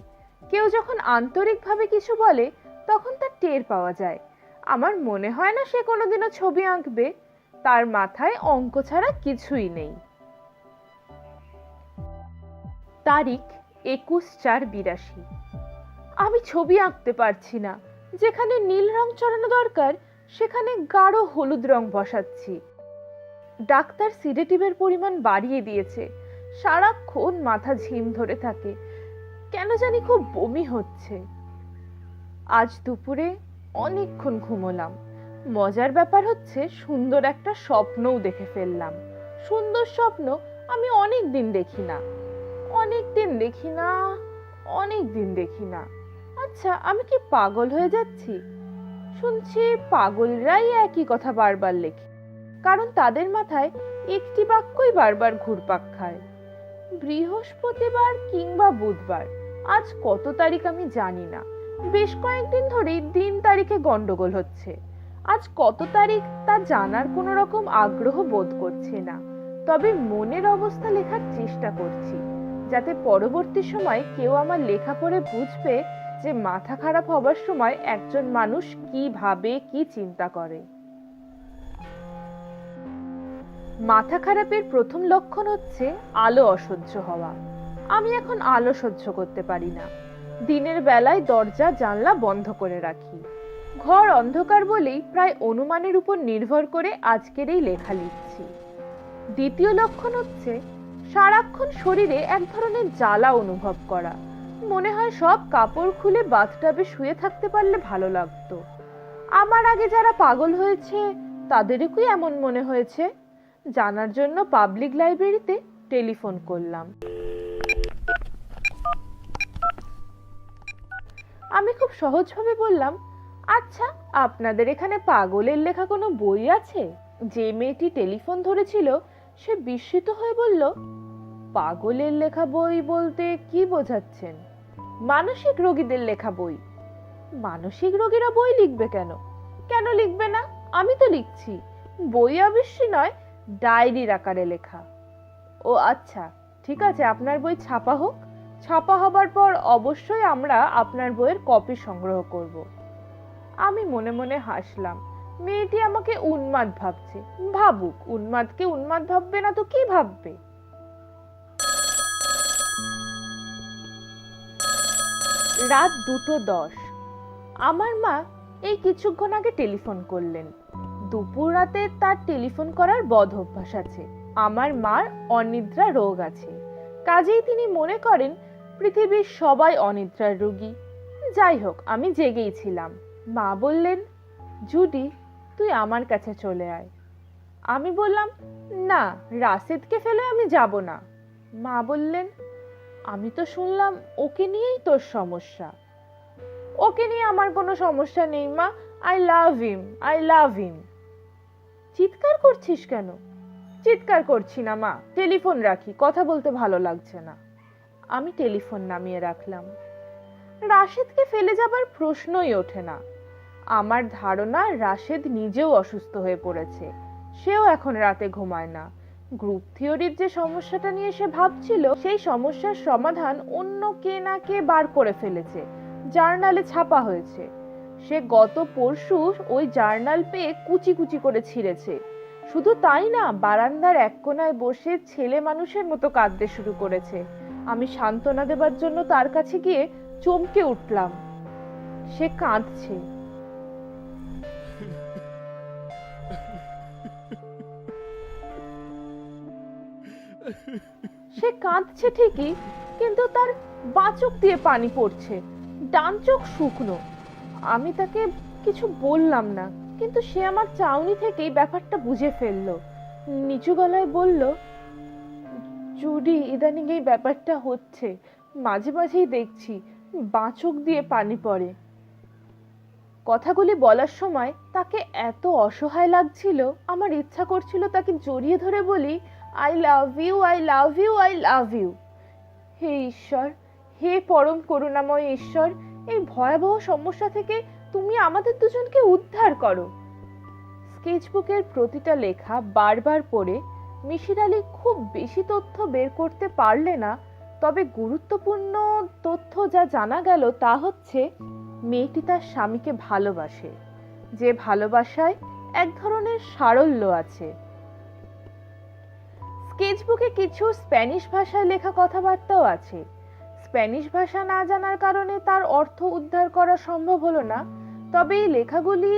কেউ যখন আন্তরিকভাবে কিছু বলে তখন তার টের পাওয়া যায়। আমার মনে হয় না সে কোনোদিনও ছবি আঁকবে, তার মাথায় অঙ্ক ছাড়া কিছুই নেই। তারিখ 21/4/82। আমি ছবি আঁকতে পারছি না, যেখানে নীল রং চড়ানো দরকার সেখানে গাঢ় হলুদ রং বসাচ্ছি। ডাক্তার সিডেটিভের পরিমাণ বাড়িয়ে দিয়েছে, সারাক্ষণ মাথা ঝিম ধরে থাকে, কেন জানি খুব বমি হচ্ছে। আজ দুপুরে অনেকক্ষণ ঘুমোলাম। মজার ব্যাপার হচ্ছে সুন্দর একটা স্বপ্নও দেখে ফেললাম। সুন্দর স্বপ্ন আমি অনেক দিন দেখি না, অনেক দিন দেখি না, অনেক দিন দেখি না। আচ্ছা, আমি কি পাগল হয়ে যাচ্ছি? শুনছি পাগলরাই একই কথা বারবার লেখে, কারণ তাদের মাথায় একটি বাক্যই বারবার ঘুরপাক খায়। বৃহস্পতিবার কিংবা বুধবার, আজ কত তারিখ আমি জানি না। বেশ কয়েকদিন ধরেই দিন তারিখে গন্ডগোল হচ্ছে। আজ কত তারিখ তা জানার কোনো রকম আগ্রহ বোধ করছে না, তবে মনের অবস্থা লেখার চেষ্টা করছি, যাতে পরবর্তী সময় কেউ আমার লেখা পড়ে বুঝবে যে মাথা খারাপ হবার সময় একজন মানুষ কি ভাবে, কি চিন্তা করে। মাথা খারাপের প্রথম লক্ষণ হচ্ছে আলো অসহ্য হওয়া। আমি এখন আলো সহ্য করতে পারি না। দিনের বেলায় দরজা জানলা বন্ধ করে রাখি। ঘর অন্ধকার বলেই প্রায় অনুমানের উপর নির্ভর করে আজকের এই লেখা লিখছি। দ্বিতীয় লক্ষণ হচ্ছে সারাক্ষণ শরীরে এক ধরনের জ্বালা অনুভব করা। মনে হয় সব কাপড় খুলে বাথটাবে শুয়ে থাকতে পারলে ভালো লাগতো। আমার আগে যারা পাগল হয়েছে তাদেরও কি এমন মনে হয়েছে? জানার জন্য পাবলিক লাইব্রেরিতে টেলিফোন করলাম। আমি খুব সহজভাবে বললাম, আচ্ছা, আপনাদের এখানে পাগলের লেখা কোনো বই আছে? যে মেয়েটি টেলিফোন ধরেছিল সে বিস্মিত হয়ে বলল, পাগলের লেখা বই বলতে কি বোঝাচ্ছেন? মানসিক রোগীদের লেখা বই। মানসিক রোগীরা বই লিখবে কেন? কেন লিখবে না? আমি তো লিখছি। বই অবশ্যই নয়, ডায়েরির আকারে লেখা। ও আচ্ছা, ঠিক আছে, আপনার বই ছাপা হোক। ছাপা হবার পর অবশ্যই আমরা আপনার বইয়ের কপি সংগ্রহ করব। আমি মনে মনে হাসলাম। মেয়েটি আমাকে উন্মাদ ভাবছে। ভাবুক, উন্মাদকে উন্মাদ ভাববে না তো কি ভাববে? রাত 2:10। আমার মা এই কিছুক্ষণ আগে টেলিফোন করলেন। দুপুর রাতে তার টেলিফোন করার বদ অভ্যাস আছে। আমার মার অনিদ্রা রোগ আছে, কাজেই তিনি মনে করেন পৃথিবীর সবাই অনিদ্রার রোগী। যাই হোক, আমি জেগেই ছিলাম। মা বললেন, জুডি, তুই আমার কাছে চলে আয়। আমি বললাম, না, রাশেদকে ফেলে আমি যাব না। মা বললেন, আমি তো শুনলাম ওকে নিয়েই তোর সমস্যা। ওকে নিয়ে আমার কোনো সমস্যা নেই মা, I love him, I love হিম। চিৎকার করছিস কেন? চিৎকার করছি না মা, টেলিফোন রাখি, কথা বলতে ভালো লাগছে না। আমি টেলিফোন নামিয়ে রাখলাম। রাশেদকে ফেলে যাবার প্রশ্নই ওঠে না। আমার ধারণা রাশেদ নিজেও অসুস্থ হয়ে পড়েছে, সেও এখন রাতে ঘুমায় না। গ্রুপ থিওরির যে সমস্যাটা নিয়ে সে ভাবছিল, সেই সমস্যার সমাধান অন্য কে না কে বার করে ফেলেছে, জার্নালে ছাপা হয়েছে। সে গত পরশু ওই জার্নাল পেয়ে কুচি কুচি করে ছিঁড়েছে। শুধু তাই না, বারান্দার এক কোনায় বসে ছেলে মানুষের মতো কাঁদতে শুরু করেছে। আমি সান্ত্বনা দেবার জন্য তার কাছে গিয়ে চমকে উঠলাম। সে কাঁদছে। সে কাঁদছে ঠিকই, কিন্তু তার বাঁ চোখ দিয়ে পানি পড়ছে, ডান চোখ শুকনো। আমি তাকে কিছু বললাম না, কিন্তু সে আমার চাউনি থেকেই ব্যাপারটা বুঝে ফেললো। নিচু গলায় বলল, জুডি, ইদানিং এই ব্যাপারটা হচ্ছে, মাঝে মাঝেই দেখছি বাঁ চোখ দিয়ে পানি পড়ে। কথাগুলি বলার সময় তাকে এত অসহায় লাগছিল, আমার ইচ্ছা করছিল তাকে জড়িয়ে ধরে বলি, I love you, I love you, I love you. হে ঈশ্বর, হে পরম করুণাময় ঈশ্বর, এই ভয়াবহ সমস্যা থেকে তুমি আমাদের দুজনকে উদ্ধার করো। স্কেচবুকের প্রতিটা লেখা বারবার পড়ে মিশির আলী খুব বেশি তথ্য বের করতে পারলে না, তবে গুরুত্বপূর্ণ তথ্য যা জানা গেল তা হচ্ছে মেয়েটি তার স্বামীকে ভালোবাসে, যে ভালোবাসায় এক ধরনের সারল্য আছে। স্কেচবুকে কিছু স্প্যানিশ ভাষায় লেখা কথাবার্তাও আছে। স্প্যানিশ ভাষা না জানার কারণে তার অর্থ উদ্ধার করা সম্ভব হলো না, তবে এই লেখাগুলি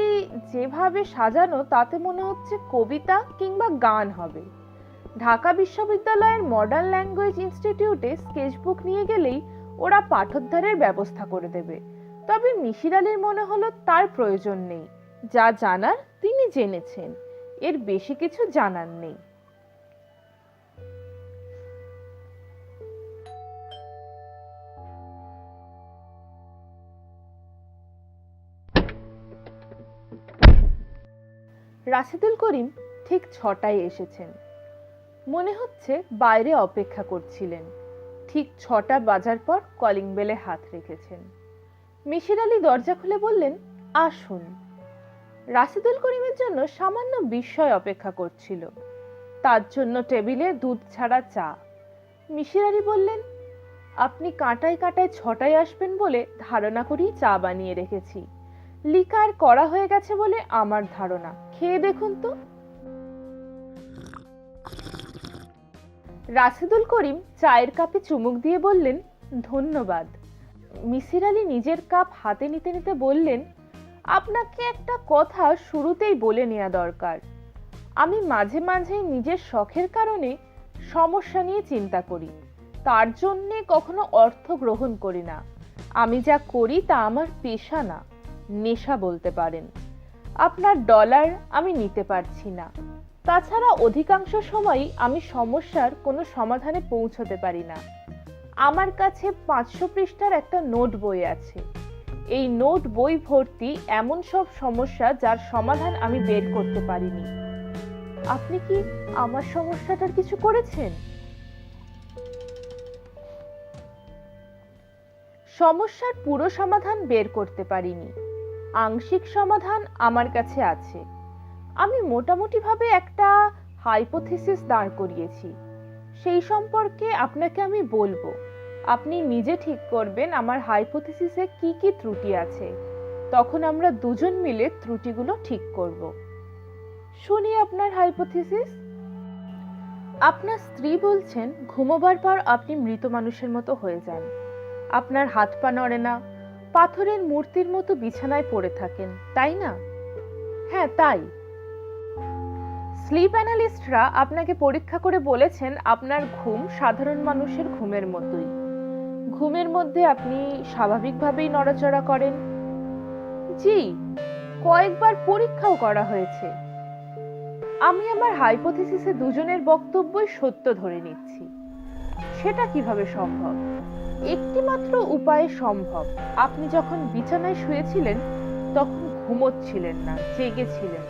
যেভাবে সাজানো তাতে মনে হচ্ছে কবিতা কিংবা গান হবে। ঢাকা বিশ্ববিদ্যালয়ের মডার্ন ল্যাঙ্গুয়েজ ইনস্টিটিউটে স্কেচবুক নিয়ে গেলেই ওরা পাঠোদ্ধারের ব্যবস্থা করে দেবে, তবে মিশির আলীর মনে হলো তার প্রয়োজন নেই। যা জানার তিনি জেনেছেন, এর বেশি কিছু জানার নেই। রাশেদুল করিম ঠিক 6টায় এসেছেন। মনে হচ্ছে বাইরে অপেক্ষা করছিলেন। ঠিক 6টা বাজার পর কলিং বেলে হাত রেখেছেন। মিশির আলী দরজা খুলে বললেন, আসুন। রাশেদুল করিমের জন্য সামান্য বিস্ময় অপেক্ষা করছিল। তার জন্য টেবিলে দুধ ছাড়া চা। মিশির আলী বললেন, আপনি কাঁটায় কাঁটায় 6টায় আসবেন বলে ধারণা করেই চা বানিয়ে রেখেছি। লিকার করা হয়ে গেছে বলে আমার ধারণা, খেয়ে দেখুন তো। রাশেদুল করিম চায়ের কাপে চুমুক দিয়ে বললেন, ধন্যবাদ। মিশির আলী নিজের কাপ হাতে নিতে নিতে বললেন, আপনাকে একটা কথা শুরুতেই বলে নেওয়া দরকার। আমি মাঝে মাঝে নিজের শখের কারণে সমস্যা নিয়ে চিন্তা করি, তার জন্যে কখনো অর্থ গ্রহণ করি না। আমি যা করি তা আমার পেশা না, নেশা বলতে পারেন। আপনার ডলার আমি নিতে পারছি না। তাছাড়া অধিকাংশ সময়ই আমি সমস্যার কোনো সমাধানে পৌঁছতে পারি না। আমার কাছে 500 পৃষ্ঠার একটা নোট বই আছে। এই নোট বই ভর্তি এমন সব সমস্যা যার সমাধান আমি বের করতে পারিনি। আপনি কি আমার সমস্যাটার কিছু করেছেন? সমস্যার পুরো সমাধান বের করতে পারিনি, আংশিক সমাধান আমার কাছে আছে। আমি মোটামুটিভাবে একটা হাইপোথিসিস দাঁড় করিয়েছি, সেই সম্পর্কে আপনাকে আমি বলবো। আপনি নিজে ঠিক করবেন আমার হাইপোথিসিসে কি কি ত্রুটি আছে, তখন আমরা দুজন মিলে ত্রুটিগুলো ঠিক করব। শুনি আপনার হাইপোথিসিস। আপনার স্ত্রী বলছেন ঘুমোবার পর আপনি মৃত মানুষের মতো হয়ে যান। আপনার হাত পা নড়ে না, পাথরের মূর্তির মতো বিছানায় পড়ে থাকেন, তাই না? হ্যাঁ, তাই। স্লিপ অ্যানালিস্টরা আপনাকে পরীক্ষা করে বলেছেন আপনার ঘুম সাধারণ মানুষের ঘুমের মতোই। ঘুমের মধ্যে আপনি স্বাভাবিকভাবেই নড়াচড়া করেন। জি, কয়েকবার পরীক্ষাও করা হয়েছে। আমি আমার হাইপোথিসিসে দুজনের বক্তব্যই সত্য ধরে নিচ্ছি। সেটা কিভাবে সম্ভব? একটি মাত্র উপায়ে সম্ভব। আপনি যখন বিছানায় শুয়েছিলেন তখন ঘুমোচ্ছিলেন না, জেগেছিলেন।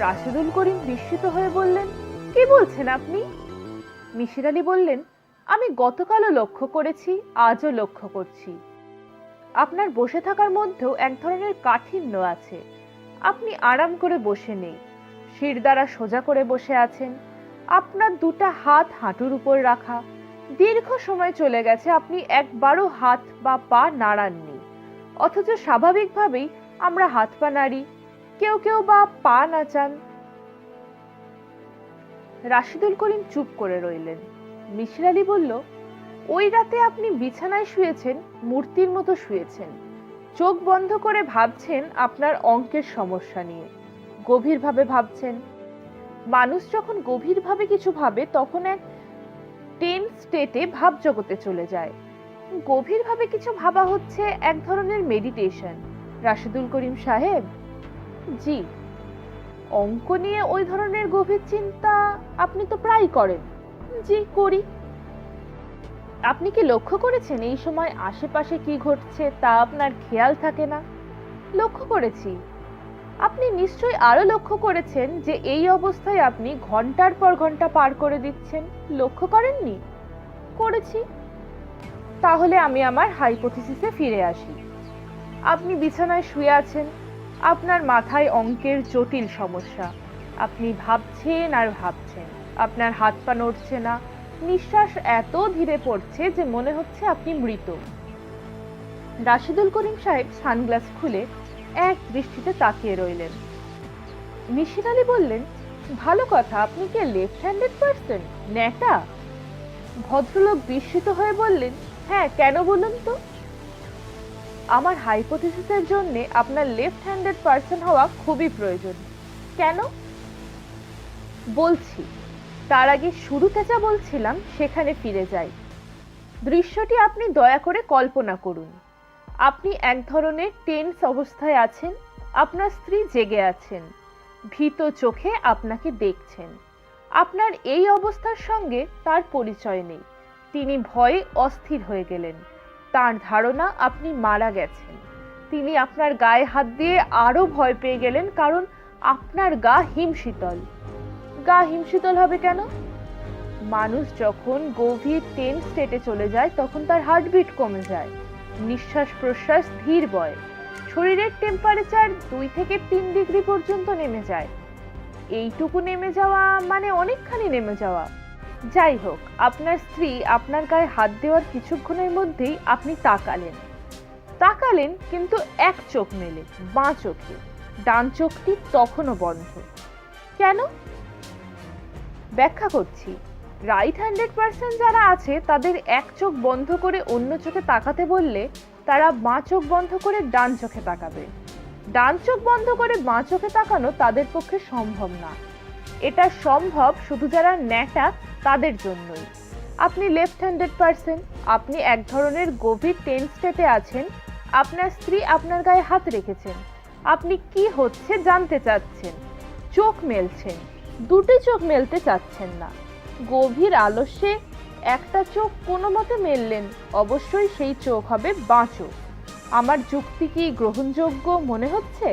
রাশেদুল করিম বিস্মিত হয়ে বললেন, কি বলছেন আপনি? মিশির আলী বললেন, আমি গতকালও লক্ষ্য করেছি, আজও লক্ষ্য করছি। আপনার বসে থাকার মধ্যেও এক ধরনের কাঠিন্য আছে। আপনি আরাম করে বসে নেই, শির দ্বারা সোজা করে বসে আছেন। আপনার দুটা হাত হাঁটুর উপর রাখা। দীর্ঘ সময় চলে গেছে আপনি একবারও হাত বা পা নাড়াননি, অথচ স্বাভাবিকভাবেই আমরা হাত পা নাড়ি, কেউ কেউ বা পা নাচান। রাশেদুল করিম চুপ করে রইলেন। মিশির আলী বলল, ওই রাতে আপনি বিছানায় শুয়েছেন, মূর্তির মতো শুয়েছেন, চোখ বন্ধ করে ভাবছেন আপনার অঙ্কের সমস্যা নিয়ে, গভীরভাবে ভাবছেন। মানুষ যখন গভীরভাবে কিছু ভাবে তখন এক টেন স্টেটে ভাব জগতে চলে যায়। গভীরভাবে কিছু ভাবা হচ্ছে এক ধরনের মেডিটেশন। রাশেদুল করিম সাহেব। জি। অঙ্ক নিয়ে ওই ধরনের গভীর চিন্তা আপনি তো প্রায় করেন। জি, করি। আপনি কি লক্ষ্য করেছেন এই সময় আশেপাশে কি ঘটছে তা আপনার খেয়াল থাকে না? লক্ষ্য করেছি। আপনি নিশ্চয়ই আরো লক্ষ্য করেছেন যে এই অবস্থায় আপনি ঘন্টার পর ঘন্টা পার করে দিচ্ছেন। লক্ষ্য করেননি? করেছি। তাহলে আমি আমার হাইপোথিসিসে ফিরে আসি। আপনি বিছানায় শুয়ে আছেন, আপনার মাথায় অঙ্কের জটিল সমস্যা। আপনি ভাবছেন আর ভাবছেন, আপনার হাত পা নড়ছে না, নিঃশ্বাস এত ধীরে পড়ছে যে মনে হচ্ছে আপনি মৃত। রাশিদুল করিম সাহেব সানগ্লাস খুলে এক দৃষ্টিতে তাকিয়ে রইলেন। মিসির আলী বললেন, ভালো কথা, আপনি কি লেফট হ্যান্ডেড পারসন? ন্যাটা? ভদ্রলোক বিস্মিত হয়ে বললেন, হ্যাঁ, কেন বলুন তো? আমার হাইপোথিসিসের জন্য আপনার লেফট হ্যান্ডেড পারসন হওয়া খুবই প্রয়োজন। কেন? বলছি। তার আগে শুরুতে যা বলছিলাম সেখানে ফিরে যাই। দৃশ্যটি আপনি দয়া করে কল্পনা করুন। আপনি এক ধরনের টেন্স অবস্থায় আছেন, আপনার স্ত্রী জেগে আছেন, ভীত চোখে আপনাকে দেখছেন। আপনার এই অবস্থার সঙ্গে তার পরিচয় নেই। তিনি ভয়ে অস্থির হয়ে গেলেন। তার ধারণা আপনি মারা গেছেন। তিনি আপনার গায়ে হাত দিয়ে আরো ভয় পেয়ে গেলেন, কারণ আপনার গা হিমশীতল। গা হিমশীতল হবে কেন? মানুষ যখন গভীর টেন্স স্টেটে চলে যায় তখন তার হার্টবিট কমে যায়, নিঃশ্বাস প্রশ্বাস ধীর বয়, শরীরের টেম্পারেচার 2 থেকে 3 ডিগ্রি পর্যন্ত নেমে যায়। এইটুকু নেমে যাওয়া মানে অনেকখানি নেমে যাওয়া। যাই হোক, আপনার স্ত্রী আপনার গায়ে হাত দেওয়ার কিছুক্ষণের মধ্যেই আপনি তাকালেন, কিন্তু এক চোখ মেলে, বাঁ চোখে। ডান চোখটি তখনও বন্ধ। কেন? ব্যাখ্যা করছি। রাইট হ্যান্ডেড পারসন যারা আছে তাদের এক চোখ বন্ধ করে অন্য চোখে তাকাতে বললে তারা বাঁ চোখ বন্ধ করে ডান চোখে তাকাবে। ডান চোখ বন্ধ করে বাঁ চোখে তাকানো তাদের পক্ষে সম্ভব না। এটা সম্ভব শুধু যারা ন্যাটা তাদের জন্যই। আপনি লেফট হ্যান্ডেড পারসন, আপনি এক ধরনের গভীর টেন্স স্টেটে আছেন, আপনার স্ত্রী আপনার গায়ে হাত রেখেছেন, আপনি কি হচ্ছে জানতে চাচ্ছেন, চোখ মেলছেন, দুটি চোখ মেলতে চাচ্ছেন না। গভীর আলস্যে একটা চোখ কোনো মতে মেললেন, অবশ্যই সেই চোখ হবে বাঁ চোখ। আমার যুক্তি কি গ্রহণযোগ্য মনে হচ্ছে?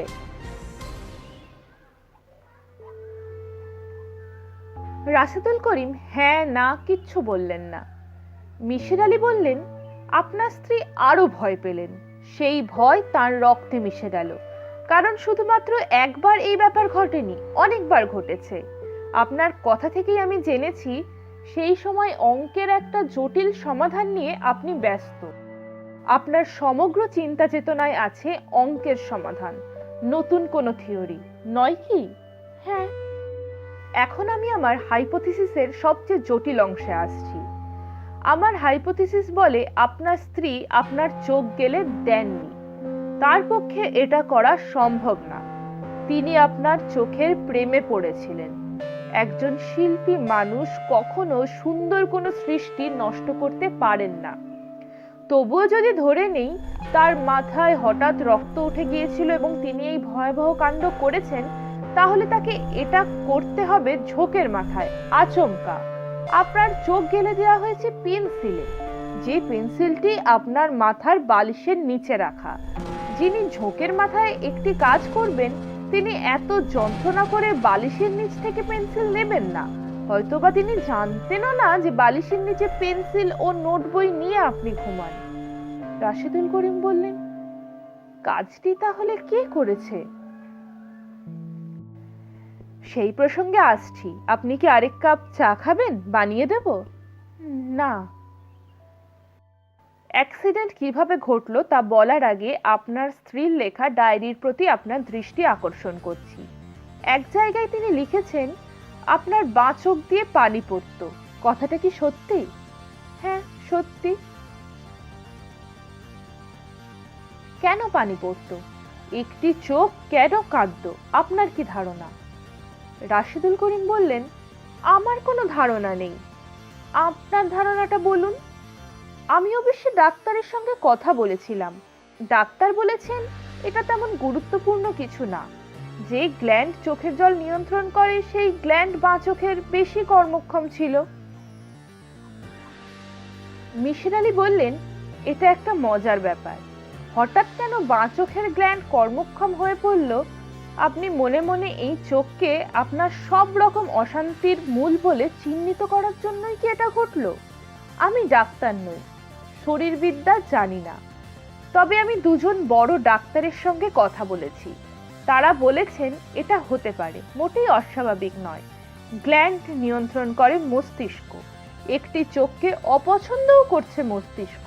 রাশেদুল করিম হ্যাঁ না কিচ্ছু বললেন না। মিসির আলী বললেন, আপনার স্ত্রী আরো ভয় পেলেন। সেই ভয় তার রক্তে মিশে গেল, কারণ শুধুমাত্র একবার এই ব্যাপার ঘটেনি, অনেকবার ঘটেছে। আপনার কথা থেকেই আমি জেনেছি সেই সময় অঙ্কের একটা জটিল সমাধান নিয়ে আপনি ব্যস্ত। আপনার সমগ্র চিন্তা চেতনায় আছে অঙ্কের সমাধান, নতুন কোনো থিওরি নয় কি? হ্যাঁ। এখন আমি আমার হাইপোথিসিসের সবচেয়ে জটিল অংশে আসছি। আমার হাইপোথিসিস বলে আপনার স্ত্রী আপনার চোখ গেলে দেননি। তার পক্ষে এটা করা সম্ভব না। তিনি আপনার চোখের প্রেমে পড়েছিলেন। একজন শিল্পী মানুষ কখনো সুন্দর কোনো সৃষ্টি নষ্ট করতে পারেন না। তবুও যদি ধরে নেই তার মাথায় হঠাৎ রক্ত উঠে গিয়েছিল এবং তিনি এই ভয়াবহ কাণ্ড করেছেন, তাহলে তাকে এটা করতে হবে ঝোঁকের মাথায়, আচমকা। আপনার চোখ গেলে দেওয়া হয়েছে পেন্সিলে, যে পেন্সিলটি আপনার মাথার বালিশের নিচে রাখা। যিনি ঝোঁকের মাথায় একটি কাজ করবেন তিনি এত যন্ত্রণা করে বালিশের নিচ থেকে পেন্সিল নেবেন না। হয়তোবা তিনি জানতেনও না যে বালিশের নিচে পেন্সিল ও নোট বই নিয়ে আপনি ঘুমান। রাশেদুল করিম বললেন, কাজটি তাহলে কে করেছে? সেই প্রসঙ্গে আসছি। আপনি কি আরেক কাপ চা খাবেন? বানিয়ে দেব? না। অ্যাক্সিডেন্ট কিভাবে ঘটলো তা বলার আগে আপনার স্ত্রীর লেখা ডায়েরির প্রতি আপনার দৃষ্টি আকর্ষণ করছি। এক জায়গায় তিনি লিখেছেন, আপনার বাঁ চোখ দিয়ে পানি পড়তো। কথাটা কি সত্যি? হ্যাঁ, সত্যি। কেন পানি পড়তো? একটি চোখ কেন কাঁদতো? আপনার কি ধারণা? রাশেদুল করিম বললেন, আমার কোনো ধারণা নেই। আপনার ধারণাটা বলুন। আমি অবশ্যই ডাক্তারের সঙ্গে কথা বলেছিলাম। ডাক্তার বলেছেন এটা তেমন গুরুত্বপূর্ণ কিছু না। যে গ্ল্যান্ড চোখের জল নিয়ন্ত্রণ করে সেই গ্ল্যান্ড বাঁ চোখের বেশি কর্মক্ষম ছিল। মিসির আলী বললেন, এটা একটা মজার ব্যাপার। হঠাৎ কেন বাঁ চোখের গ্ল্যান্ড কর্মক্ষম হয়ে পড়ল আপনি মনে মনে এই চোখকে আপনার সব রকম অশান্তির মূল বলে চিহ্নিত করার জন্যই কি এটা ঘটলো? আমি ডাক্তার নই, শরীরবিদ্যা জানি না, তবে আমি দুজন বড় ডাক্তারের সঙ্গে কথা বলেছি। তারা বলেছেন এটা হতে পারে, মোটেই অস্বাভাবিক নয়। গ্ল্যান্ড নিয়ন্ত্রণ করে মস্তিষ্ক, একটি চোখকে অপছন্দও করছে মস্তিষ্ক।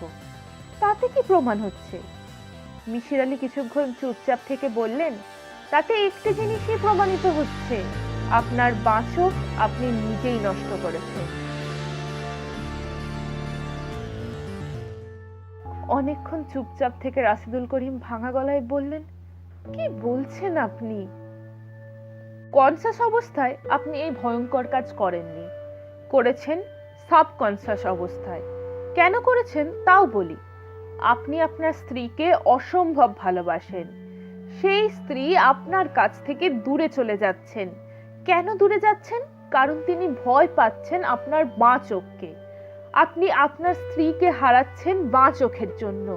তাতে কি প্রমাণ হচ্ছে? মিসির আলি কিছুক্ষণ চুপচাপ থেকে বললেন, তাতে একটি জিনিসই প্রমাণিত হচ্ছে, আপনার বাঁ চোখ আপনি নিজেই নষ্ট করেছেন। অনেকক্ষণ চুপচাপ থেকে রাশিদুল করিম ভাঙা গলায় বললেন, কি বলছেন আপনি? কনসাস অবস্থায় আপনি এই ভয়ঙ্কর কাজ করেননি, করেছেন সাবকনসাস অবস্থায়। কেন করেছেন তাও বলি। আপনি আপনার স্ত্রীকে অসম্ভব ভালোবাসেন, সেই স্ত্রী আপনার কাছ থেকে দূরে চলে যাচ্ছেন। কেন দূরে যাচ্ছেন? কারণ তিনি ভয় পাচ্ছেন আপনার বাঁ চোখকে। আপনি আপনার স্ত্রীকে হারাচ্ছেন বাঁ চোখের জন্য।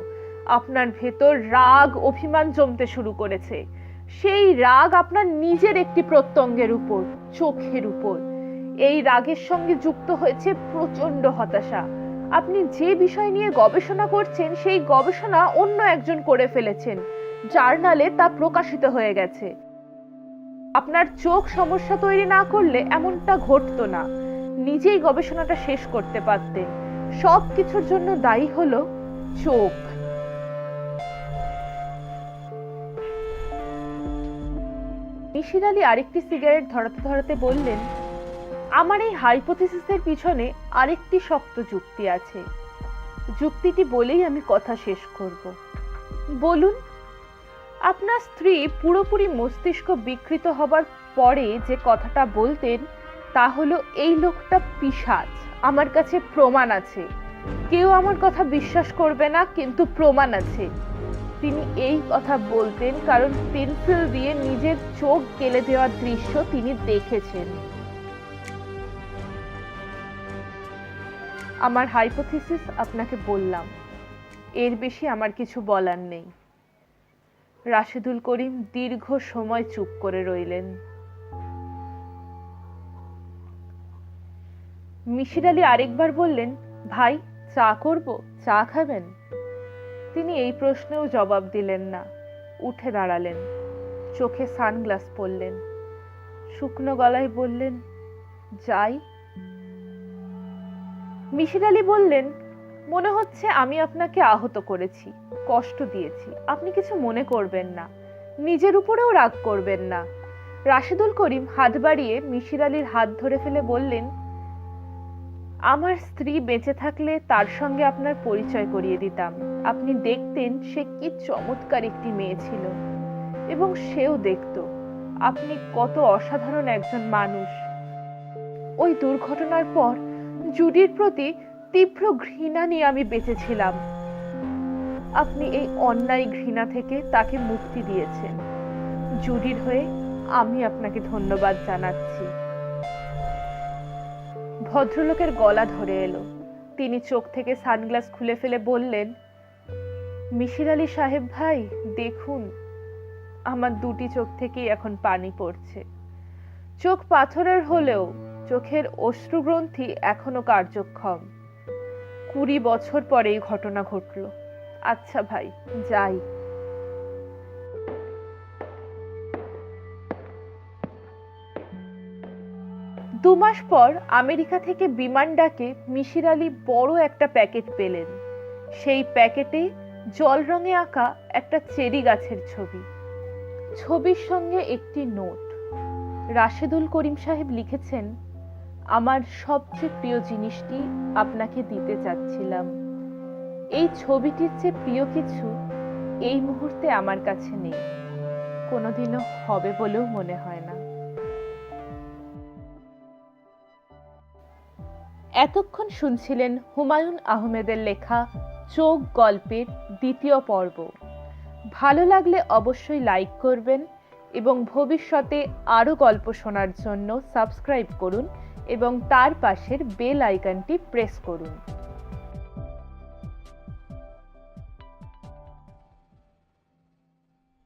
আপনার ভেতর রাগ অভিমান জমতে শুরু করেছে। সেই রাগ আপনার নিজের একটি প্রত্যঙ্গের উপর, চোখের উপর। এই রাগের সঙ্গে যুক্ত হয়েছে প্রচন্ড হতাশা। আপনি যে বিষয় নিয়ে গবেষণা করছেন সেই গবেষণা অন্য একজন করে ফেলেছেন, জার্নালে তা প্রকাশিত হয়ে গেছে। আপনার চোখ সমস্যা তৈরি না করলে এমনটা ঘটতো না, নিজেই গবেষণাটা শেষ করতে পারতেন। সব কিছুর জন্য দায়ী হলো চোখ। মিসির আলি আরেকটি সিগারেট ধরাতে ধরাতে বললেন, আমার এই হাইপোথিসিসের পিছনে আরেকটি শক্ত যুক্তি আছে। যুক্তিটি বলেই আমি কথা শেষ করব। বলুন। আপনার স্ত্রী পুরোপুরি মস্তিষ্ক বিকৃত হবার পরে যে কথাটা বলতেন তা হলো, এই লোকটা পিশাচ, আমার কাছে প্রমাণ আছে। কেউ আমার কথা বিশ্বাস করবে না, কিন্তু প্রমাণ আছে। তিনি এই কথা বলতেন কারণ পেন্সিল দিয়ে নিজের চোখ কেলে দেওয়ার দৃশ্য তিনি দেখেছেন। আমার হাইপোথিসিস আপনাকে বললাম, এর বেশি আমার কিছু বলার নেই। রাশেদুল করিম দীর্ঘ সময় চুপ করে রইলেন। মিসির আলি আরেকবার বললেন, ভাই চা করব, চা খাবেন? তিনি এই প্রশ্নেও জবাব দিলেন না, উঠে দাঁড়ালেন, চোখে সানগ্লাস পরলেন, শুকনো গলায় বললেন, যাই। মিসির আলি বললেন, মনে হচ্ছে আমি আপনাকে আহত করেছি, কষ্ট দিয়েছি। আপনি কিছু মনে করবেন না, নিজের উপরেও রাগ করবেন না। রাশেদুল করিম হাত বাড়িয়ে মিসির আলির হাত ধরে ফেলে বললেন, আমার স্ত্রী বেঁচে থাকলে তার সঙ্গে আপনার পরিচয় করিয়ে দিতাম। আপনি দেখতেন সে কি চমৎকার একটি মেয়ে ছিল, এবং সেও দেখত আপনি কত অসাধারণ একজন মানুষ। ওই দুর্ঘটনার পর জুডির প্রতি তীব্র ঘৃণা নিয়ে আমি বেঁচেছিলাম। আপনি এই অন্যায় ঘৃণা থেকে তাকে মুক্তি দিয়েছেন। জুডির হয়ে আমি আপনাকে ধন্যবাদ জানাচ্ছি। ভদ্রলোকের গলা ধরে এলো। তিনি চোখ থেকে সানগ্লাস খুলে ফেলে বললেন, মিসির আলি সাহেব ভাই, দেখুন আমার দুটি চোখ থেকেই এখন পানি পড়ছে। চোখ পাথরের হলেও চোখের অশ্রুগ্রন্থি এখনো কার্যক্ষম। 20 বছর পরে এই ঘটনা ঘটল। আচ্ছা ভাই, যাই। দুমাস পর আমেরিকা থেকে বিমান ডাকে মিসির আলি বড় একটা প্যাকেট পেলেন। সেই প্যাকেটে জল রঙে আঁকা একটা চেরি গাছের ছবি, ছবির সঙ্গে একটি নোট। রাশেদুল করিম সাহেব লিখেছেন, আমার সবচেয়ে প্রিয় জিনিসটি আপনাকে দিতে চাচ্ছিলাম। এই ছবিটির চেয়ে প্রিয় কিছু এই মুহূর্তে আমার কাছে নেই, কোনোদিনও হবে বলেও মনে হয় না। এতক্ষণ শুনছিলেন হুমায়ুন আহমেদের লেখা চোখ গল্পের দ্বিতীয় পর্ব। ভালো লাগলে অবশ্যই লাইক করবেন এবং ভবিষ্যতে আরও গল্প শোনার জন্য সাবস্ক্রাইব করুন এবং তার পাশের বেল আইকনটি প্রেস করুন।